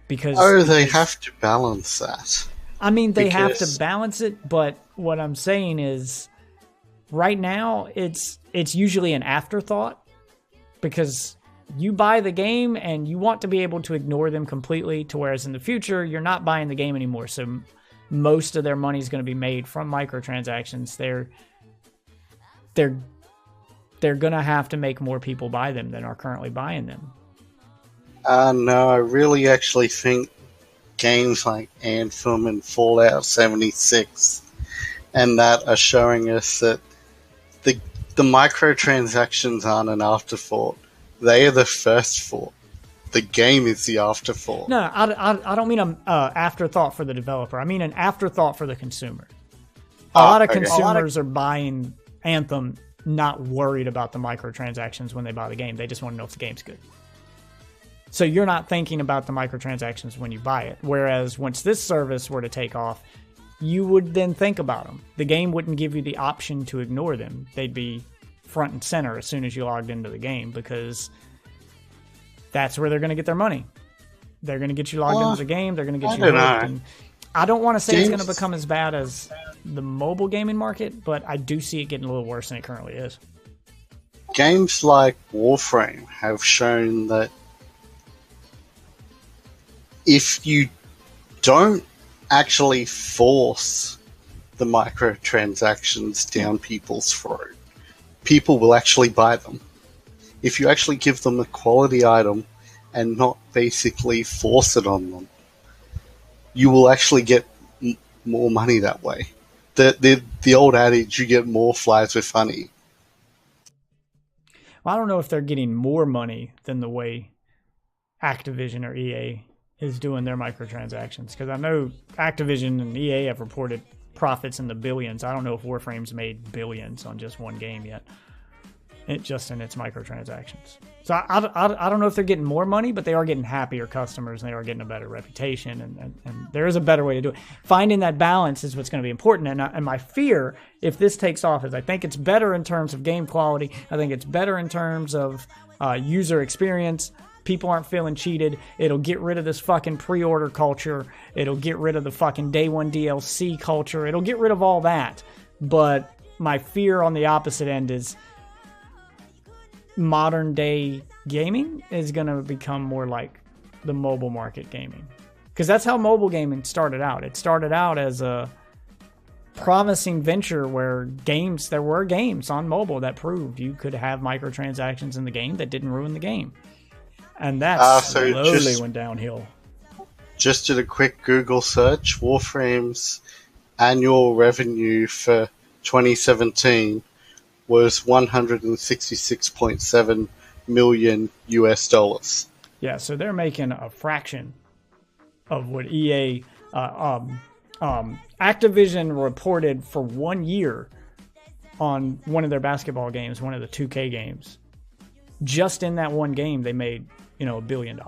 Because they have to balance that. I mean, they have to balance it, but what I'm saying is right now it's usually an afterthought because you buy the game and you want to be able to ignore them completely, to whereas in the future you're not buying the game anymore. So most of their money is going to be made from microtransactions. They're going to have to make more people buy them than are currently buying them. No, I really actually think games like Anthem and Fallout 76 and that are showing us that the microtransactions aren't an afterthought. They are the first thought. The game is the afterthought. No, I don't mean an afterthought for the developer. I mean an afterthought for the consumer. A lot of consumers are buying Anthem not worried about the microtransactions when they buy the game. They just want to know if the game's good. So you're not thinking about the microtransactions when you buy it. Whereas once this service were to take off, you would then think about them. The game wouldn't give you the option to ignore them. They'd be front and center as soon as you logged into the game because that's where they're going to get their money. They're going to get you logged into the game. They're going to get you hooked. And I don't want to say it's going to become as bad as the mobile gaming market, but I do see it getting a little worse than it currently is. Games like Warframe have shown that if you don't actually force the microtransactions down people's throat, people will actually buy them. If you actually give them a quality item and not basically force it on them, you will actually get more money that way. The old adage, you get more flies with honey. Well, I don't know if they're getting more money than the way Activision or EA is doing their microtransactions, because I know Activision and EA have reported profits in the billions. I don't know if Warframe's made billions on just one game yet, just in its microtransactions. So I don't know if they're getting more money, but they are getting happier customers and they are getting a better reputation, and there is a better way to do it. Finding that balance is what's going to be important, and my fear, if this takes off, is I think it's better in terms of game quality. I think it's better in terms of user experience. People aren't feeling cheated. It'll get rid of this fucking pre-order culture. It'll get rid of the fucking day one DLC culture. It'll get rid of all that. But my fear on the opposite end is modern day gaming is going to become more like the mobile market gaming. Because that's how mobile gaming started out. It started out as a promising venture where there were games on mobile that proved you could have microtransactions in the game that didn't ruin the game. And that slowly went downhill. Just did a quick Google search. Warframe's annual revenue for 2017 was $166.7 million US. Yeah, so they're making a fraction of what EA, Activision reported for 1 year on one of their basketball games, one of the 2K games. Just in that one game, they made, $1 billion.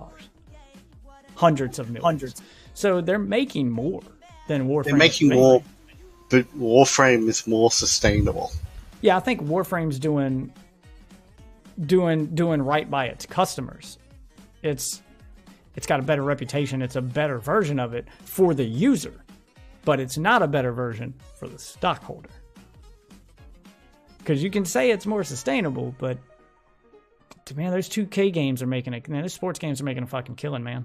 Hundreds of millions. So they're making more than Warframe. They're making more, but Warframe is more sustainable. Yeah, I think Warframe's doing right by its customers. It's got a better reputation. It's a better version of it for the user, but it's not a better version for the stockholder. Because you can say it's more sustainable, but man, those 2K games are making it. Man, those sports games are making a fucking killing, man.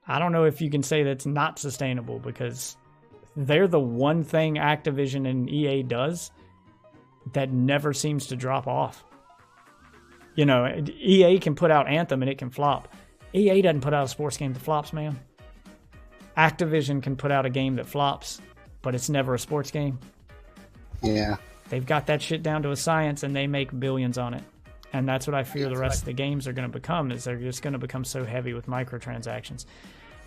I don't know if you can say that's not sustainable, because they're the one thing Activision and EA does that never seems to drop off. EA can put out Anthem and it can flop. EA doesn't put out a sports game that flops, man. Activision can put out a game that flops but it's never a sports game. Yeah. They've got that shit down to a science, and they make billions on it. And that's what I fear the rest of the games are going to become, is they're just going to become so heavy with microtransactions.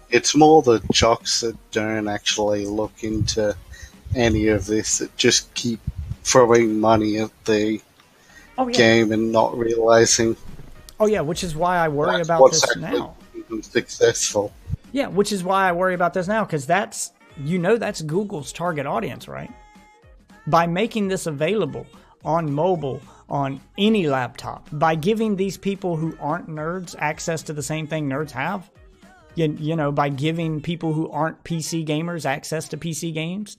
It's more the jocks that don't actually look into any of this, that just keep throwing money at the game and not realizing. Oh yeah, which is why I worry about this now. Successful. Yeah, which is why I worry about this now, because that's Google's target audience, right? By making this available on mobile, on any laptop, by giving these people who aren't nerds access to the same thing nerds have, you know, by giving people who aren't PC gamers access to PC games,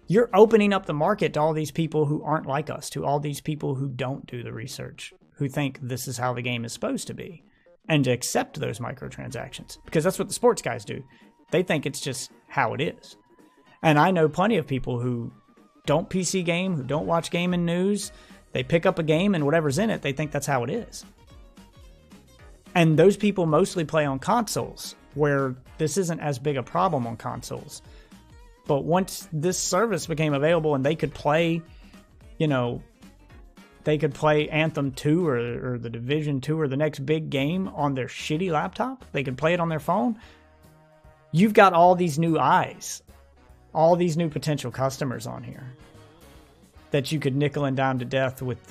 you're opening up the market to all these people who aren't like us, to all these people who don't do the research, who think this is how the game is supposed to be, and to accept those microtransactions. Because that's what the sports guys do. They think it's just how it is. And I know plenty of people who don't PC game, who don't watch gaming news. They pick up a game and whatever's in it, they think that's how it is. And those people mostly play on consoles, where this isn't as big a problem on consoles. But once this service became available and they could play, you know, they could play Anthem 2 or the Division 2 or the next big game on their shitty laptop. They could play it on their phone. You've got all these new eyes, all these new potential customers on here that you could nickel and dime to death with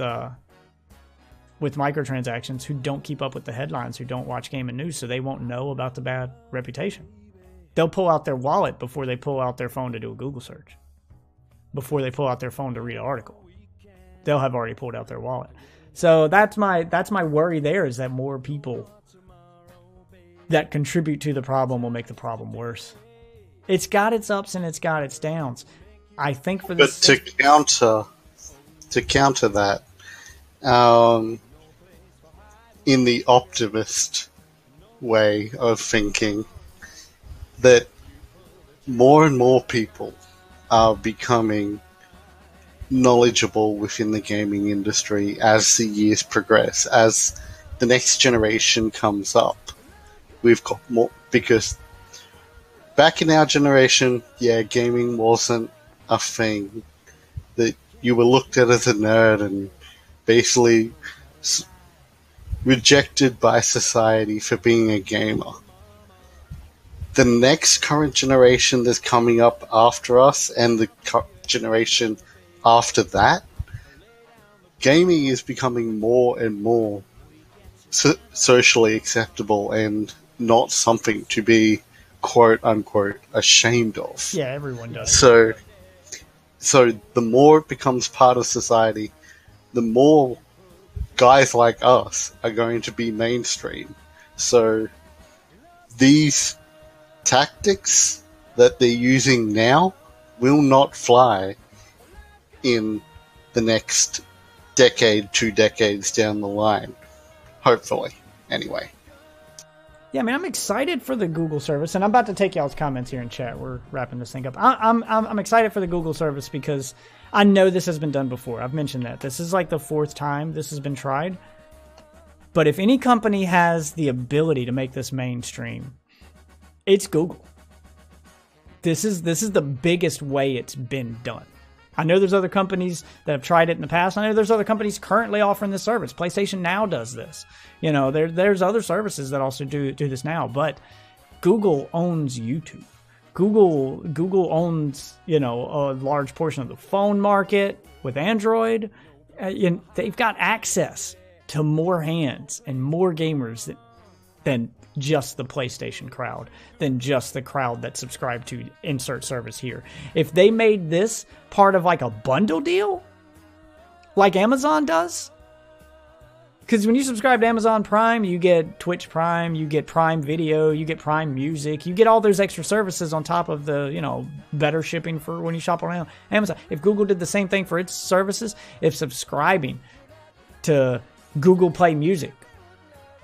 microtransactions, who don't keep up with the headlines, who don't watch gaming news, so they won't know about the bad reputation. They'll pull out their wallet before they pull out their phone to do a Google search, before they pull out their phone to read an article. They'll have already pulled out their wallet. So that's my worry there, is that more people that contribute to the problem will make the problem worse. It's got its ups and it's got its downs. I think for this... But to counter that, in the optimist way of thinking, that more and more people are becoming knowledgeable within the gaming industry as the years progress, as the next generation comes up. We've got more, because back in our generation, gaming wasn't a thing, that you were looked at as a nerd and basically rejected by society for being a gamer. The next current generation that's coming up after us, and the generation after that, gaming is becoming more and more socially acceptable and not something to be quote unquote ashamed of. Yeah, everyone does. So the more it becomes part of society, the more guys like us are going to be mainstream. So these tactics that they're using now will not fly in the next decade, 2 decades down the line. Hopefully, anyway. Yeah, I mean, I'm excited for the Google service, and I'm about to take y'all's comments here in chat. We're wrapping this thing up. I'm excited for the Google service because I know this has been done before. I've mentioned that. This is like the 4th time this has been tried. But if any company has the ability to make this mainstream, it's Google. This is the biggest way it's been done. I know there's other companies that have tried it in the past. I know there's other companies currently offering this service. PlayStation Now does this. You know, there's other services that also do this now. But Google owns YouTube. Google owns, you know, a large portion of the phone market with Android. They've got access to more hands and more gamers than just the PlayStation crowd, than just the crowd that subscribed to insert service here. If they made this part of like a bundle deal, like Amazon does, because when you subscribe to Amazon Prime, you get Twitch Prime, you get Prime Video, you get Prime Music, you get all those extra services on top of the, you know, better shipping for when you shop around Amazon. If Google did the same thing for its services, if subscribing to Google Play Music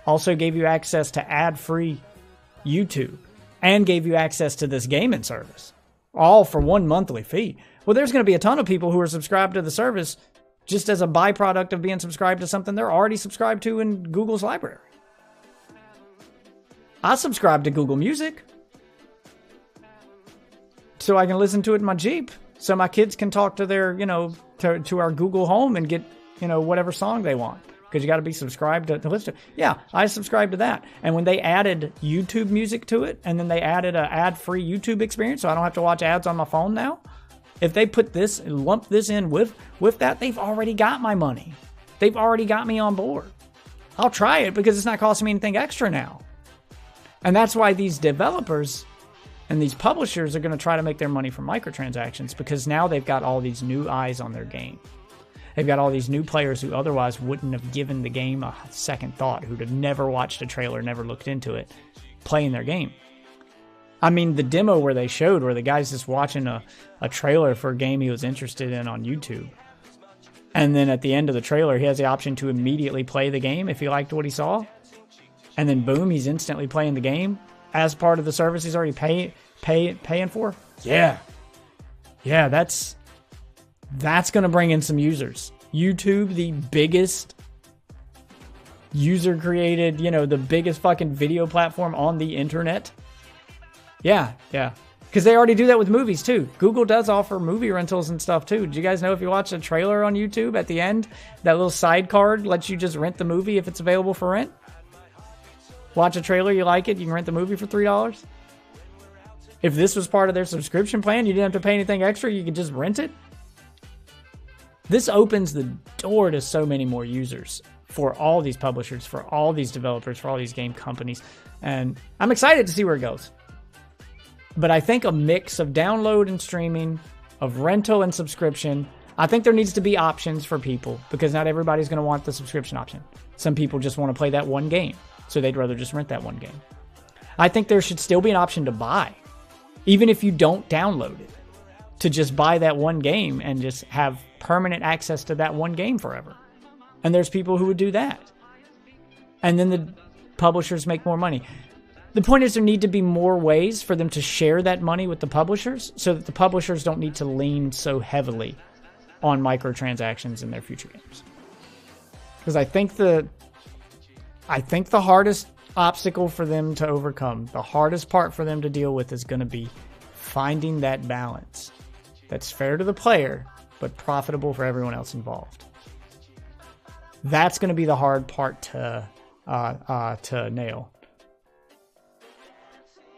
also gave you access to ad-free YouTube and gave you access to this gaming service, all for one monthly fee. Well, there's going to be a ton of people who are subscribed to the service just as a byproduct of being subscribed to something they're already subscribed to in Google's library. I subscribe to Google Music so I can listen to it in my Jeep. So my kids can talk to their, to our Google Home and get, whatever song they want. Because you got to be subscribed to listen to it. Yeah, I subscribe to that. And when they added YouTube music to it, and then they added an ad-free YouTube experience, so I don't have to watch ads on my phone now. If they put this and lump this in with that, they've already got my money. They've already got me on board. I'll try it because it's not costing me anything extra now. And that's why these developers and these publishers are going to try to make their money from microtransactions, because now they've got all these new eyes on their game. They've got all these new players who otherwise wouldn't have given the game a second thought, who'd have never watched a trailer, never looked into it, playing their game. I mean, the demo where they showed where the guy's just watching a trailer for a game he was interested in on YouTube. And then at the end of the trailer, he has the option to immediately play the game if he liked what he saw. And then boom, he's instantly playing the game as part of the service he's already paying for. Yeah. Yeah, that's going to bring in some users. YouTube, the biggest user-created, the biggest fucking video platform on the internet. Yeah. Because they already do that with movies, too. Google does offer movie rentals and stuff, too. Did you guys know if you watch a trailer on YouTube at the end, that little side card lets you just rent the movie if it's available for rent? Watch a trailer, you like it, you can rent the movie for $3. If this was part of their subscription plan, you didn't have to pay anything extra, you could just rent it. This opens the door to so many more users for all these publishers, for all these developers, for all these game companies. And I'm excited to see where it goes. But I think a mix of download and streaming, of rental and subscription. I think there needs to be options for people, because not everybody's going to want the subscription option. Some people just want to play that one game, so they'd rather just rent that one game. I think there should still be an option to buy, even if you don't download it, to just buy that one game and just have permanent access to that one game forever. And there's people who would do that. And then the publishers make more money. The point is, there need to be more ways for them to share that money with the publishers, so that the publishers don't need to lean so heavily on microtransactions in their future games. Because I think the hardest obstacle for them to overcome, the hardest part for them to deal with, is going to be finding that balance that's fair to the player, but profitable for everyone else involved. That's going to be the hard part to nail.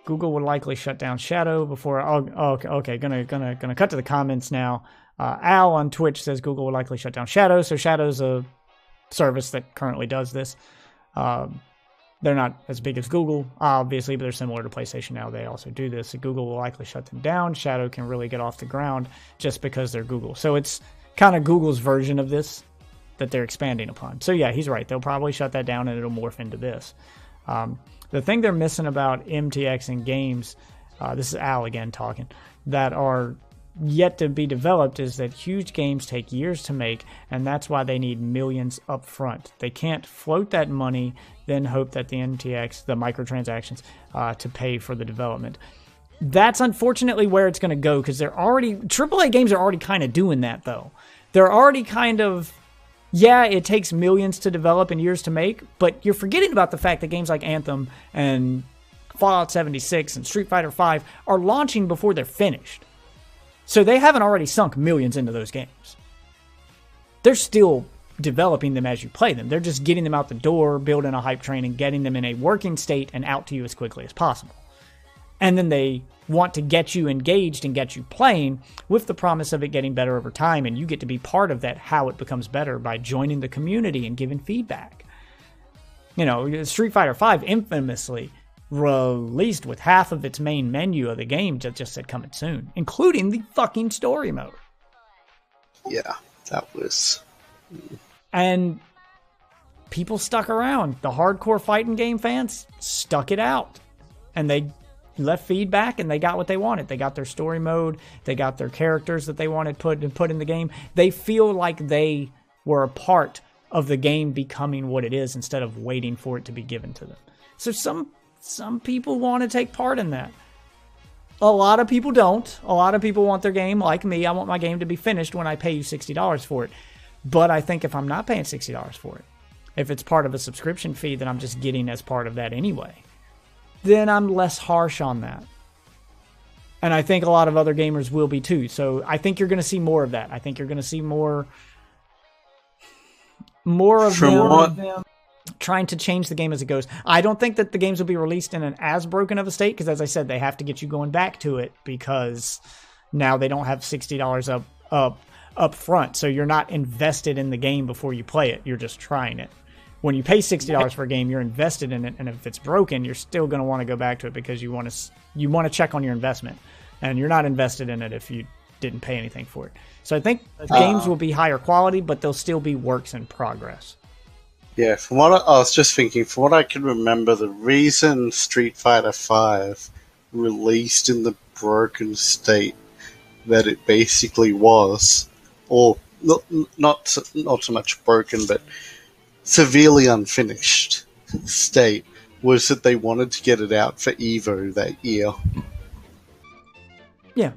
Google would likely shut down Shadow before. Okay. Gonna cut to the comments now. Al on Twitch says Google would likely shut down Shadow. So Shadow's a service that currently does this. They're not as big as Google, obviously, but they're similar to PlayStation now. They also do this. So Google will likely shut them down. Shadow can really get off the ground just because they're Google. So it's kind of Google's version of this that they're expanding upon. So yeah, he's right. They'll probably shut that down and it'll morph into this. The thing they're missing about MTX and games, this is Al again talking, that are yet to be developed, is that huge games take years to make, and that's why they need millions up front. They can't float that money, then hope that the MTX, the microtransactions, to pay for the development. That's unfortunately where it's going to go, because AAA games are already kind of doing that, though. They're already kind of, yeah, it takes millions to develop and years to make, but you're forgetting about the fact that games like Anthem and Fallout 76 and Street Fighter V are launching before they're finished. So they haven't already sunk millions into those games. They're still developing them as you play them. They're just getting them out the door, building a hype train, and getting them in a working state and out to you as quickly as possible. And then they want to get you engaged and get you playing with the promise of it getting better over time, and you get to be part of that, how it becomes better, by joining the community and giving feedback. Street Fighter V infamously released with half of its main menu of the game just said coming soon, including the fucking story mode. Yeah, that was... And people stuck around. The hardcore fighting game fans stuck it out. And they left feedback, and they got what they wanted. They got their story mode. They got their characters that they wanted put in the game. They feel like they were a part of the game becoming what it is, instead of waiting for it to be given to them. So some people want to take part in that. A lot of people don't. A lot of people want their game, like me. I want my game to be finished when I pay you $60 for it. But I think if I'm not paying $60 for it, if it's part of a subscription fee that I'm just getting as part of that anyway, then I'm less harsh on that. And I think a lot of other gamers will be too. So I think you're going to see more of that. I think you're going to see more of them trying to change the game as it goes. I don't think that the games will be released in an as broken of a state, because as I said, they have to get you going back to it, because now they don't have $60 up front. So you're not invested in the game before you play it. You're just trying it. When you pay $60 for a game, you're invested in it, and if it's broken, you're still going to want to go back to it because you want to check on your investment, and you're not invested in it if you didn't pay anything for it. So I think games will be higher quality, but they'll still be works in progress. Yeah, from what I was just thinking, from what I can remember, the reason Street Fighter V released in the broken state that it basically was, or not so much broken, but severely unfinished state, was that they wanted to get it out for Evo that year. Yeah.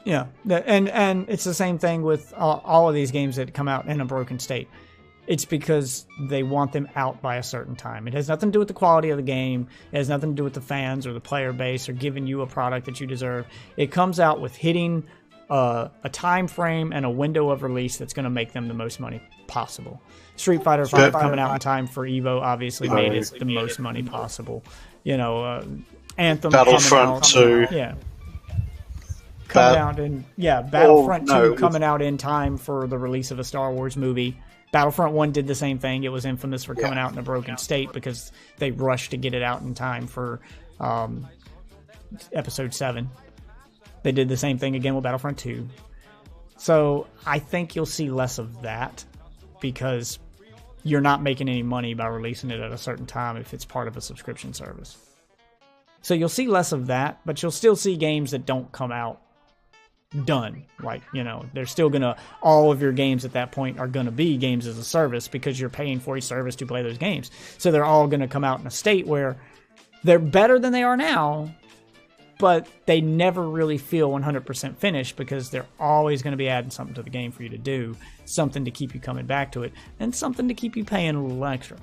Yeah. And it's the same thing with all of these games that come out in a broken state. It's because they want them out by a certain time. It has nothing to do with the quality of the game. It has nothing to do with the fans or the player base or giving you a product that you deserve. It comes out with hitting a time frame and a window of release that's going to make them the most money possible. Street Fighter V coming out in time for Evo obviously made it the most money possible. You know, Anthem, Battlefront 2. Yeah. Battlefront 2 coming out in time for the release of a Star Wars movie. Battlefront 1 did the same thing. It was infamous for coming out in a broken state because they rushed to get it out in time for Episode 7. They did the same thing again with Battlefront 2. So I think you'll see less of that because you're not making any money by releasing it at a certain time if it's part of a subscription service. So you'll see less of that, but you'll still see games that don't come out done. Like, you know, they're still gonna, all of your games at that point are gonna be games as a service because you're paying for a service to play those games. So they're all gonna come out in a state where they're better than they are now, but they never really feel 100% finished because they're always going to be adding something to the game for you to do, something to keep you coming back to it, and something to keep you paying a little extra.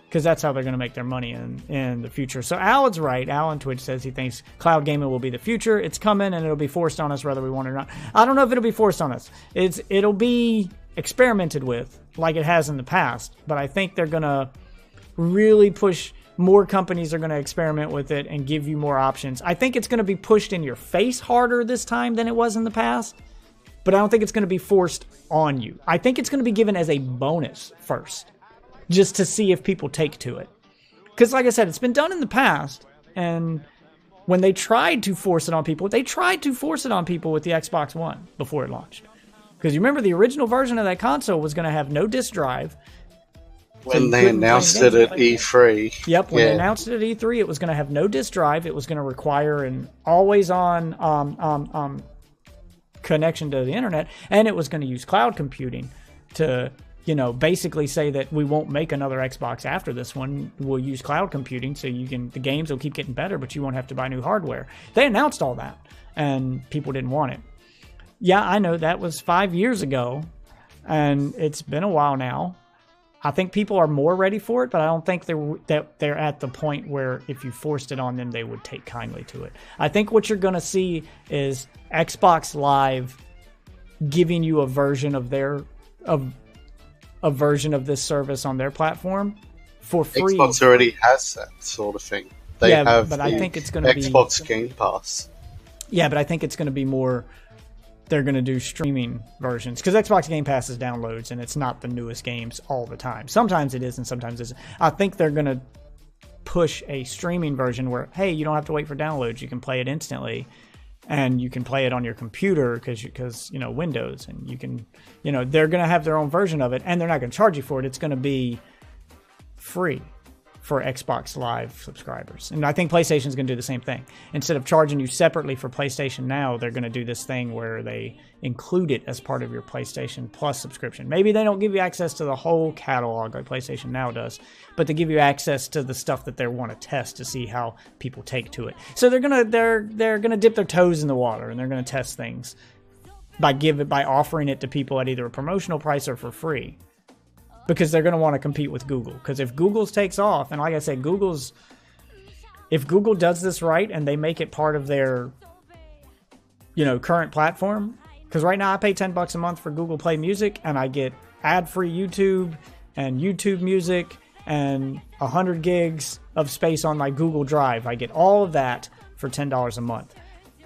Because that's how they're going to make their money in the future. So Alan's right. Alan Twitch says he thinks cloud gaming will be the future. It's coming, and it'll be forced on us whether we want it or not. I don't know if it'll be forced on us. It'll be experimented with like it has in the past, but I think they're going to really push. More companies are going to experiment with it and give you more options. I think it's going to be pushed in your face harder this time than it was in the past, but I don't think it's going to be forced on you. I think it's going to be given as a bonus first, just to see if people take to it. Because like I said, it's been done in the past, and when they tried to force it on people, they tried to force it on people with the Xbox One before it launched. Because you remember the original version of that console was going to have no disk drive. When they announced it at E3. Yep, when they announced it at E3, it was going to have no disk drive. It was going to require an always-on connection to the internet, and it was going to use cloud computing to, you know, basically say that we won't make another Xbox after this one. We'll use cloud computing so the games will keep getting better, but you won't have to buy new hardware. They announced all that, and people didn't want it. Yeah, I know that was 5 years ago, and it's been a while now. I think people are more ready for it, but I don't think they're at the point where if you forced it on them, they would take kindly to it. I think what you're going to see is Xbox Live giving you a version of a version of this service on their platform for free. Xbox already has that sort of thing. They have but I think it's going to be Xbox Game Pass. Yeah, but I think it's going to be more. They're going to do streaming versions because Xbox Game Pass is downloads and it's not the newest games all the time. Sometimes it is and sometimes it isn't. I think they're going to push a streaming version where, hey, you don't have to wait for downloads. You can play it instantly and you can play it on your computer because you know, Windows, and you can, you know, they're going to have their own version of it and they're not going to charge you for it. It's going to be free for Xbox Live subscribers. And I think PlayStation's going to do the same thing. Instead of charging you separately for PlayStation Now, they're going to do this thing where they include it as part of your PlayStation Plus subscription. Maybe they don't give you access to the whole catalog like PlayStation Now does, but they give you access to the stuff that they want to test to see how people take to it. So they're going to dip their toes in the water and they're going to test things by offering it to people at either a promotional price or for free. Because they're going to want to compete with Google. Because if Google's takes off, and like I said, Google's if Google does this right and they make it part of their, current platform, because right now I pay $10 a month for Google Play Music and I get ad-free YouTube and YouTube Music and 100 gigs of space on my Google Drive. I get all of that for $10 a month.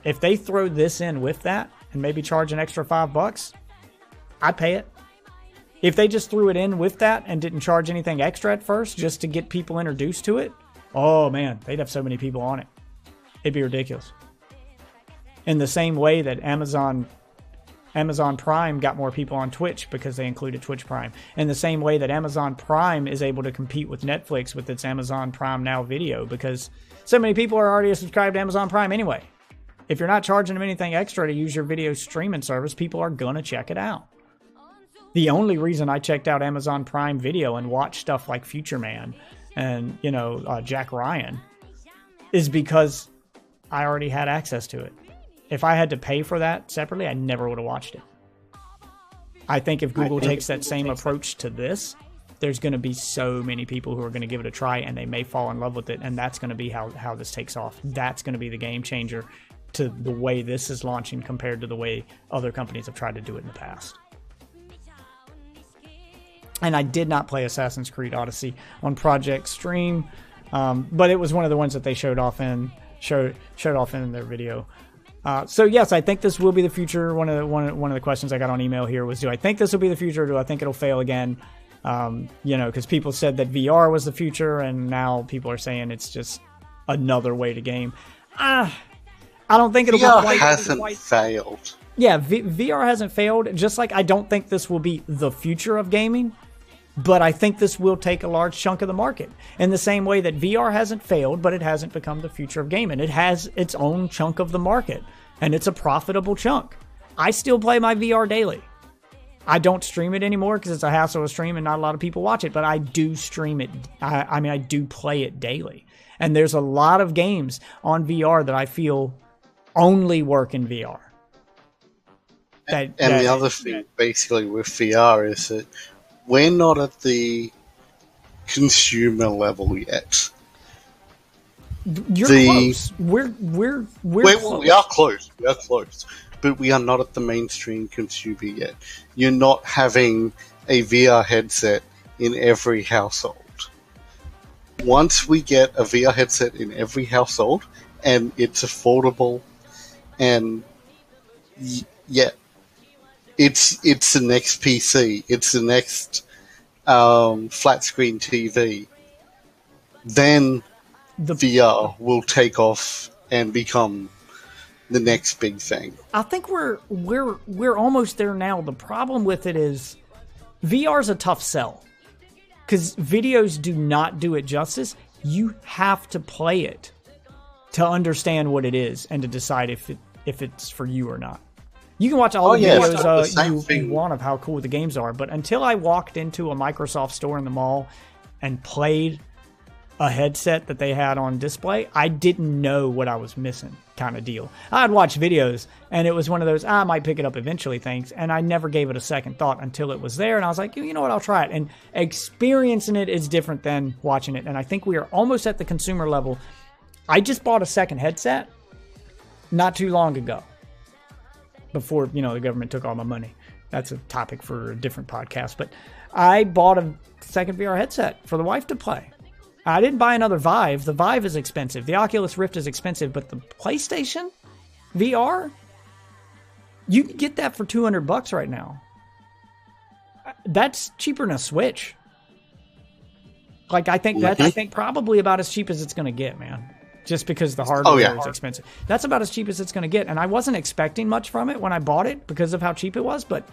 If they throw this in with that and maybe charge an extra $5, I'd pay it. If they just threw it in with that and didn't charge anything extra at first just to get people introduced to it, oh man, they'd have so many people on it. It'd be ridiculous. In the same way that Amazon Prime got more people on Twitch because they included Twitch Prime. In the same way that Amazon Prime is able to compete with Netflix with its Amazon Prime Now video because so many people are already subscribed to Amazon Prime anyway. If you're not charging them anything extra to use your video streaming service, people are going to check it out. The only reason I checked out Amazon Prime Video and watched stuff like Future Man and, Jack Ryan is because I already had access to it. If I had to pay for that separately, I never would have watched it. I think if Google takes that same approach to this, there's going to be so many people who are going to give it a try and they may fall in love with it. And that's going to be how this takes off. That's going to be the game changer to the way this is launching compared to the way other companies have tried to do it in the past. And I did not play Assassin's Creed Odyssey on Project Stream, but it was one of the ones that they showed off in their video. So yes, I think this will be the future. One of the questions I got on email here was, do I think this will be the future? Or do I think it'll fail again? Because people said that VR was the future, and now people are saying it's just another way to game. I don't think it'll VR be hasn't failed. Yeah, VR hasn't failed. Just like I don't think this will be the future of gaming, but I think this will take a large chunk of the market. In the same way that VR hasn't failed, but it hasn't become the future of gaming. It has its own chunk of the market, and it's a profitable chunk. I still play my VR daily. I don't stream it anymore because it's a hassle to stream and not a lot of people watch it, but I do stream it. I do play it daily. And there's a lot of games on VR that I feel only work in VR. The other thing, basically, with VR is that we're not at the consumer level yet. You're close. We're close. We are close. We are close. But we are not at the mainstream consumer yet. You're not having a VR headset in every household. Once we get a VR headset in every household, and it's affordable, and it's the next PC, it's the next flat screen TV, then the VR will take off and become the next big thing. I think we're almost there now. The problem with it is VR is a tough sell because videos do not do it justice. You have to play it to understand what it is and to decide if it's for you or not. You can watch all the videos you want of how cool the games are, but until I walked into a Microsoft store in the mall and played a headset that they had on display, I didn't know what I was missing kind of deal. I'd watch videos, and it was one of those, I might pick it up eventually things, and I never gave it a second thought until it was there, and I was like, you know what, I'll try it. And experiencing it is different than watching it, and I think we are almost at the consumer level. I just bought a second headset not too long ago, before, the government took all my money. That's a topic for a different podcast, but I bought a second VR headset for the wife to play. I didn't buy another Vive. The Vive is expensive. The Oculus Rift is expensive, but the PlayStation VR, you can get that for $200 right now. That's cheaper than a Switch. I think probably about as cheap as it's going to get, man. Just because the hardware is expensive. That's about as cheap as it's going to get. And I wasn't expecting much from it when I bought it because of how cheap it was, but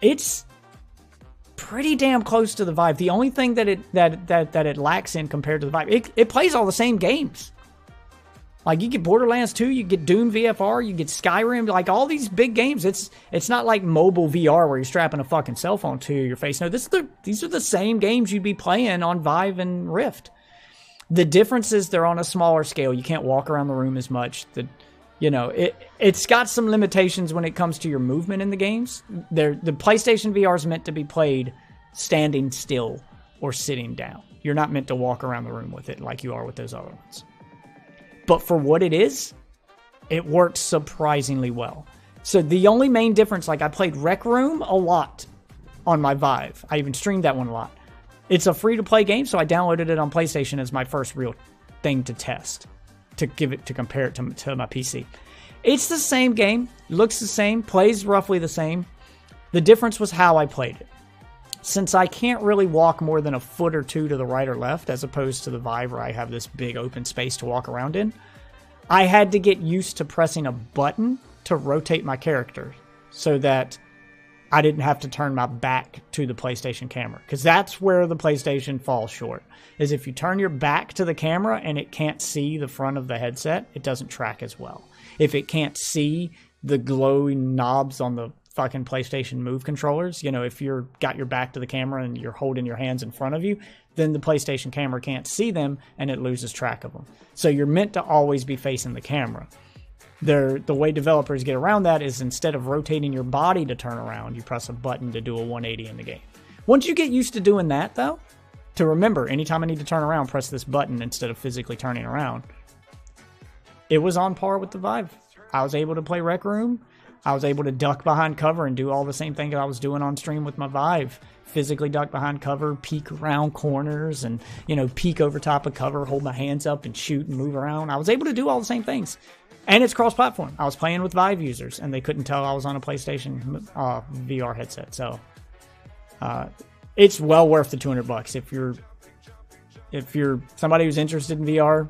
it's pretty damn close to the Vive. The only thing that it lacks in compared to the Vive, it plays all the same games. Like you get Borderlands 2, you get Doom VFR, you get Skyrim, like all these big games. It's not like mobile VR where you're strapping a fucking cell phone to your face. No, these are the same games you'd be playing on Vive and Rift. The difference is they're on a smaller scale. You can't walk around the room as much. It's got some limitations when it comes to your movement in the games. The PlayStation VR is meant to be played standing still or sitting down. You're not meant to walk around the room with it like you are with those other ones. But for what it is, it works surprisingly well. So the only main difference, like I played Rec Room a lot on my Vive. I even streamed that one a lot. It's a free-to-play game, so I downloaded it on PlayStation as my first real thing to test, to compare it to my PC. It's the same game, looks the same, plays roughly the same. The difference was how I played it. Since I can't really walk more than a foot or two to the right or left, as opposed to the Vive where I have this big open space to walk around in, I had to get used to pressing a button to rotate my character so that I didn't have to turn my back to the PlayStation camera. Because that's where the PlayStation falls short, is if you turn your back to the camera and it can't see the front of the headset, it doesn't track as well. If it can't see the glowing knobs on the fucking PlayStation Move controllers, you know, if you're got your back to the camera and you're holding your hands in front of you, then the PlayStation camera can't see them and it loses track of them. So you're meant to always be facing the camera. The way developers get around that is instead of rotating your body to turn around, you press a button to do a 180 in the game. Once you get used to doing that, though, to remember, anytime I need to turn around, press this button instead of physically turning around, it was on par with the Vive. I was able to play Rec Room. I was able to duck behind cover and do all the same thing that I was doing on stream with my Vive. Physically duck behind cover, peek around corners, and, you know, peek over top of cover, hold my hands up and shoot and move around. I was able to do all the same things. And it's cross-platform. I was playing with Vive users, and they couldn't tell I was on a PlayStation VR headset. So it's well worth the $200 if you're somebody who's interested in VR.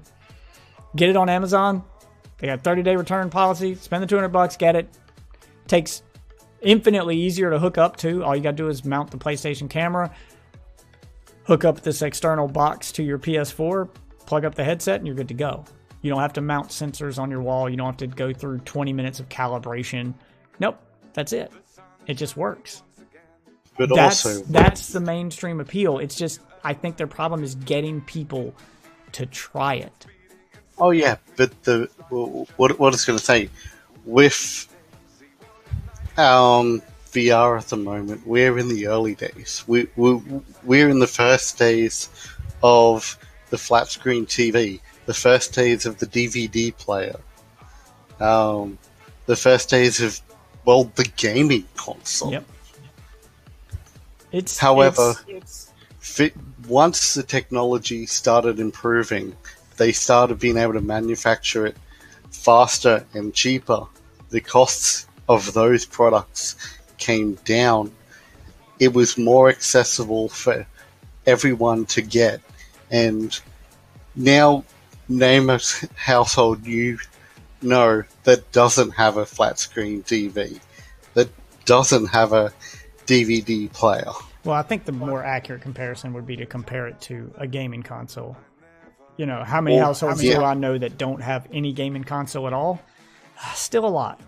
Get it on Amazon. They got 30-day return policy. Spend the $200, get it. Takes infinitely easier to hook up to. All you got to do is mount the PlayStation camera, hook up this external box to your PS4, plug up the headset, and you're good to go. You don't have to mount sensors on your wall. You don't have to go through 20 minutes of calibration. Nope, that's it. It just works. But that's the mainstream appeal. It's just, I think their problem is getting people to try it. Oh yeah, but what I was going to say, with VR at the moment, we're in the early days. We're in the first days of the flat screen TV. The first days of the DVD player, the first days of, well, the gaming console. Yep. Once the technology started improving, they started being able to manufacture it faster and cheaper. The costs of those products came down. It was more accessible for everyone to get. And now, name a household you know that doesn't have a flat screen TV, that doesn't have a DVD player. Well, I think the more accurate comparison would be to compare it to a gaming console. You know, how many households do I know that don't have any gaming console at all? Still a lot.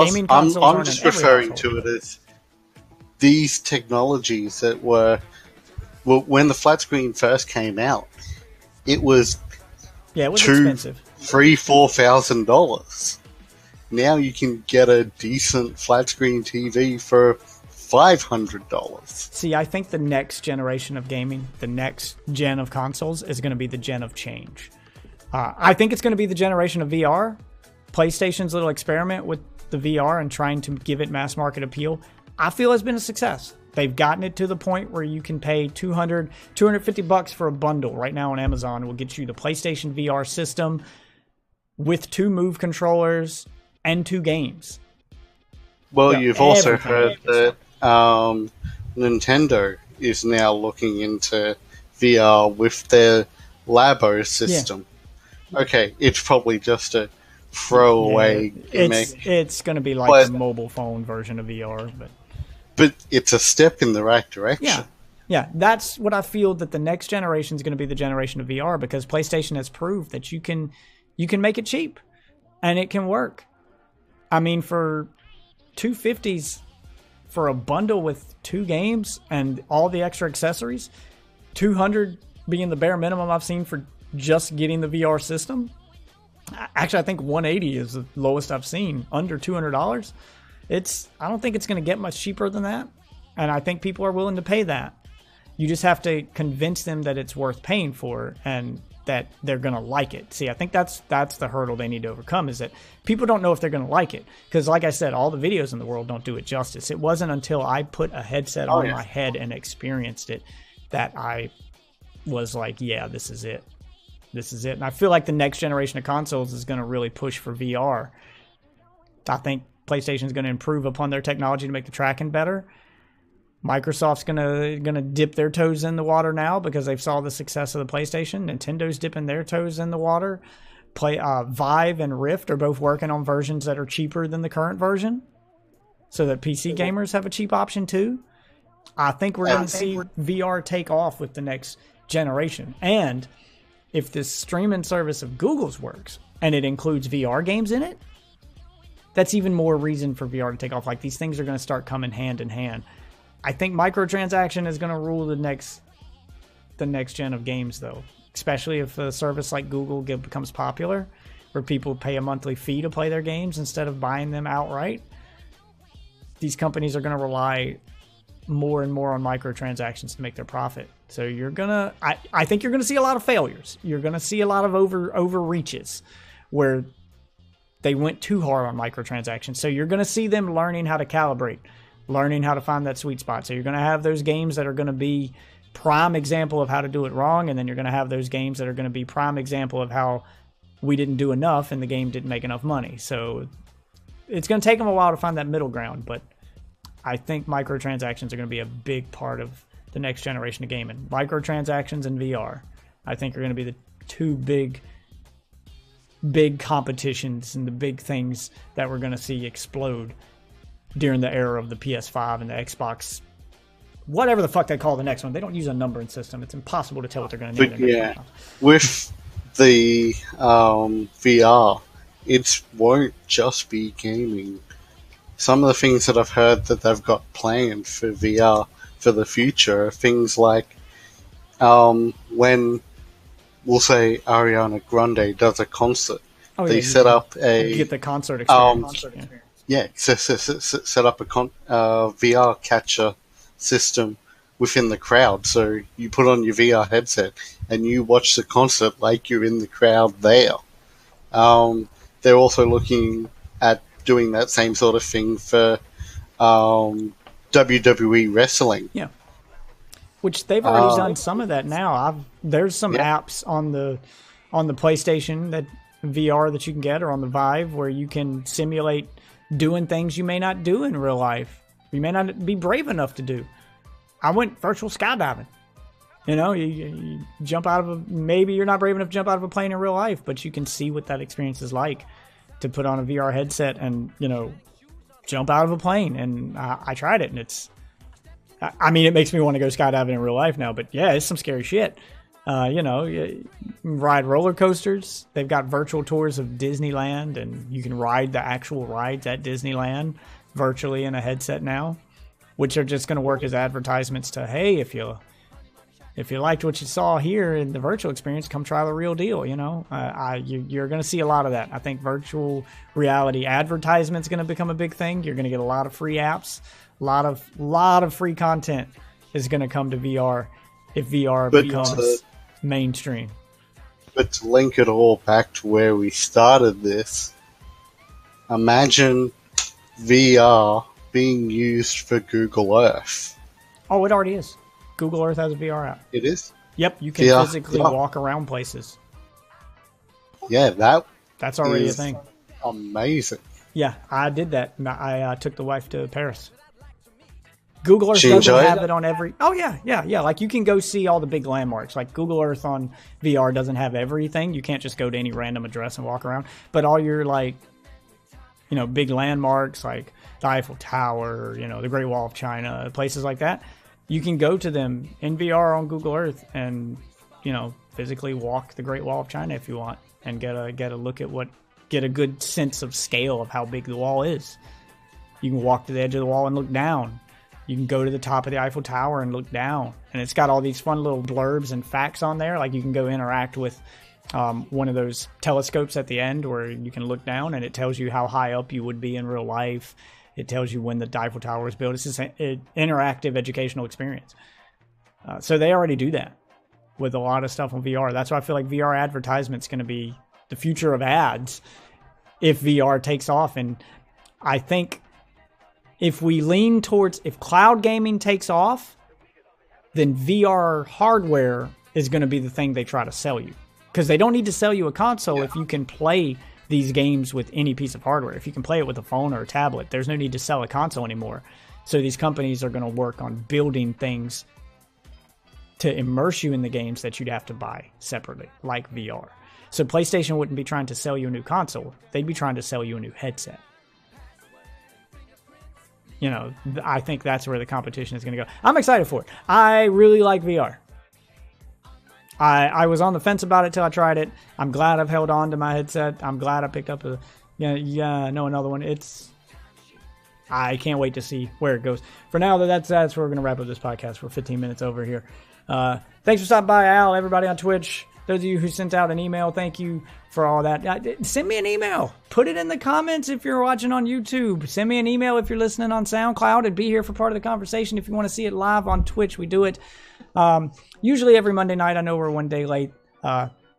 Gaming consoles I'm just referring to it as these technologies that were when the flat screen first came out, it was expensive. $3,000-$4,000. Now you can get a decent flat screen TV for $500. See, I think the next generation of gaming, the next gen of consoles, is going to be the gen of change. I think it's going to be the generation of VR. PlayStation's little experiment with the VR and trying to give it mass market appeal, I feel has been a success. They've gotten it to the point where you can pay $250 for a bundle right now on Amazon. It will get you the PlayStation VR system with 2 Move controllers and 2 games. Well, you've also heard that Nintendo is now looking into VR with their Labo system. Yeah. Okay, it's probably just a throwaway gimmick. It's going to be like the mobile phone version of VR, but it's a step in the right direction. Yeah, that's what I feel that the next generation is going to be, the generation of VR, because PlayStation has proved that you can make it cheap and it can work. I mean, for $250 for a bundle with 2 games and all the extra accessories, $200 being the bare minimum I've seen for just getting the VR system. Actually, I think $180 is the lowest I've seen, under $200. I don't think it's going to get much cheaper than that, and I think people are willing to pay that. You just have to convince them that it's worth paying for, and that they're going to like it. See, I think that's the hurdle they need to overcome, is that people don't know if they're going to like it. Because like I said, all the videos in the world don't do it justice. It wasn't until I put a headset on my head and experienced it that I was like, yeah, this is it. This is it. And I feel like the next generation of consoles is going to really push for VR. I think PlayStation's going to improve upon their technology to make the tracking better. Microsoft's gonna dip their toes in the water now because they've saw the success of the PlayStation. Nintendo's dipping their toes in the water. Vive and Rift are both working on versions that are cheaper than the current version, so that PC gamers have a cheap option too. I think we're going to see VR take off with the next generation. And if this streaming service of Google's works and it includes VR games in it, that's even more reason for VR to take off. Like, these things are going to start coming hand in hand. I think microtransaction is going to rule the next gen of games, though, especially if a service like Google becomes popular, where people pay a monthly fee to play their games instead of buying them outright. These companies are going to rely more and more on microtransactions to make their profit. So I think you're going to see a lot of failures. You're going to see a lot of overreaches where they went too hard on microtransactions. So you're going to see them learning how to calibrate, learning how to find that sweet spot. So you're going to have those games that are going to be prime example of how to do it wrong, and then you're going to have those games that are going to be prime example of how we didn't do enough and the game didn't make enough money. So it's going to take them a while to find that middle ground, but I think microtransactions are going to be a big part of the next generation of gaming. Microtransactions and VR, I think, are going to be the two big competitions and the big things that we're going to see explode during the era of the PS5 and the Xbox, whatever the fuck they call the next one. They don't use a numbering system. It's impossible to tell what they're going to name. Yeah, with the VR, it won't just be gaming. Some of the things that I've heard that they've got planned for VR for the future are things like when, we'll say, Ariana Grande does a concert, they set up a... Get the concert experience. Set up a VR catcher system within the crowd. So you put on your VR headset and you watch the concert like you're in the crowd there. They're also looking at doing that same sort of thing for WWE wrestling. Yeah. Which they've already done some of that now. There's some apps on the PlayStation that VR that you can get, or on the Vive, where you can simulate doing things you may not do in real life. You may not be brave enough to do. I went virtual skydiving. You know, you jump out of maybe you're not brave enough to jump out of a plane in real life, but you can see what that experience is like to put on a VR headset and, jump out of a plane. And I tried it, and it makes me want to go skydiving in real life now, but yeah, it's some scary shit. Ride roller coasters. They've got virtual tours of Disneyland, and you can ride the actual rides at Disneyland virtually in a headset now, which are just going to work as advertisements to, hey, if you liked what you saw here in the virtual experience, come try the real deal. You're going to see a lot of that. I think virtual reality advertisements going to become a big thing. You're going to get a lot of free apps, a lot of free content is going to come to VR if VR becomes mainstream. But to link it all back to where we started this, imagine VR being used for Google Earth. Oh, it already is. Google Earth has a VR app. It is? Yep, you can physically walk around places. Yeah, that's already a thing. Amazing. Yeah, I did that. I took the wife to Paris. Google Earth doesn't have it on every... Oh, yeah. Like, you can go see all the big landmarks. Like, Google Earth on VR doesn't have everything. You can't just go to any random address and walk around. But all your, big landmarks, like the Eiffel Tower, the Great Wall of China, places like that, you can go to them in VR on Google Earth and, physically walk the Great Wall of China if you want, and get a look at get a good sense of scale of how big the wall is. You can walk to the edge of the wall and look down. You can go to the top of the Eiffel Tower and look down. And it's got all these fun little blurbs and facts on there. Like, you can go interact with one of those telescopes at the end where you can look down, and it tells you how high up you would be in real life. It tells you when the Eiffel Tower was built. It's just an interactive educational experience. So they already do that. with a lot of stuff on VR. That's why I feel like VR advertisement's going to be the future of ads if VR takes off. And I think if we lean towards, if cloud gaming takes off, then VR hardware is going to be the thing they try to sell you. Because they don't need to sell you a console if you can play these games with any piece of hardware. If you can play it with a phone or a tablet, there's no need to sell a console anymore. So these companies are going to work on building things to immerse you in the games that you'd have to buy separately, like VR. So PlayStation wouldn't be trying to sell you a new console. They'd be trying to sell you a new headset. You know, I think that's where the competition is going to go. I'm excited for it. I really like VR. I was on the fence about it till I tried it. I'm glad I've held on to my headset. I'm glad I picked up another one. I can't wait to see where it goes. For now, that's where we're going to wrap up this podcast. We're 15 minutes over here. Thanks for stopping by, Al, everybody on Twitch. Those of you who sent out an email, thank you for all that. Send me an email. Put it in the comments if you're watching on YouTube. Send me an email if you're listening on SoundCloud, and be here for part of the conversation. If you want to see it live on Twitch, we do it. Usually every Monday night. I know we're one day late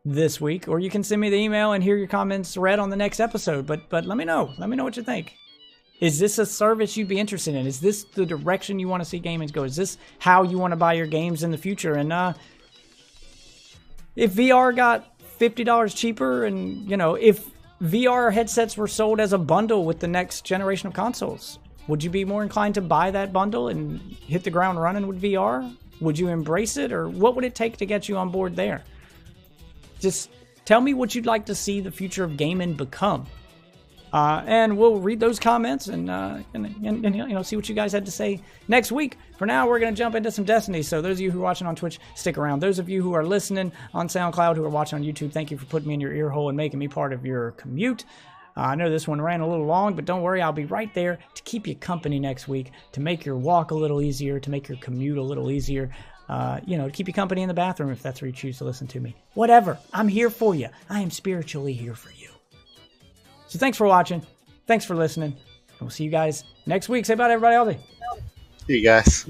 this week. Or you can send me the email and hear your comments read on the next episode. But let me know. Let me know what you think. Is this a service you'd be interested in? Is this the direction you want to see gaming go? Is this how you want to buy your games in the future? And if VR got $50 cheaper, and if VR headsets were sold as a bundle with the next generation of consoles, would you be more inclined to buy that bundle and hit the ground running with VR? Would you embrace it, or what would it take to get you on board there? Just tell me what you'd like to see the future of gaming become. And we'll read those comments and see what you guys had to say next week. For now, we're going to jump into some Destiny. So those of you who are watching on Twitch, stick around. Those of you who are listening on SoundCloud, who are watching on YouTube, thank you for putting me in your ear hole and making me part of your commute. I know this one ran a little long, but don't worry, I'll be right there to keep you company next week, to make your walk a little easier, to make your commute a little easier, to keep you company in the bathroom if that's where you choose to listen to me. Whatever, I'm here for you. I am spiritually here for you. So thanks for watching. Thanks for listening. And we'll see you guys next week. Say bye to everybody, Ozzy. See you guys.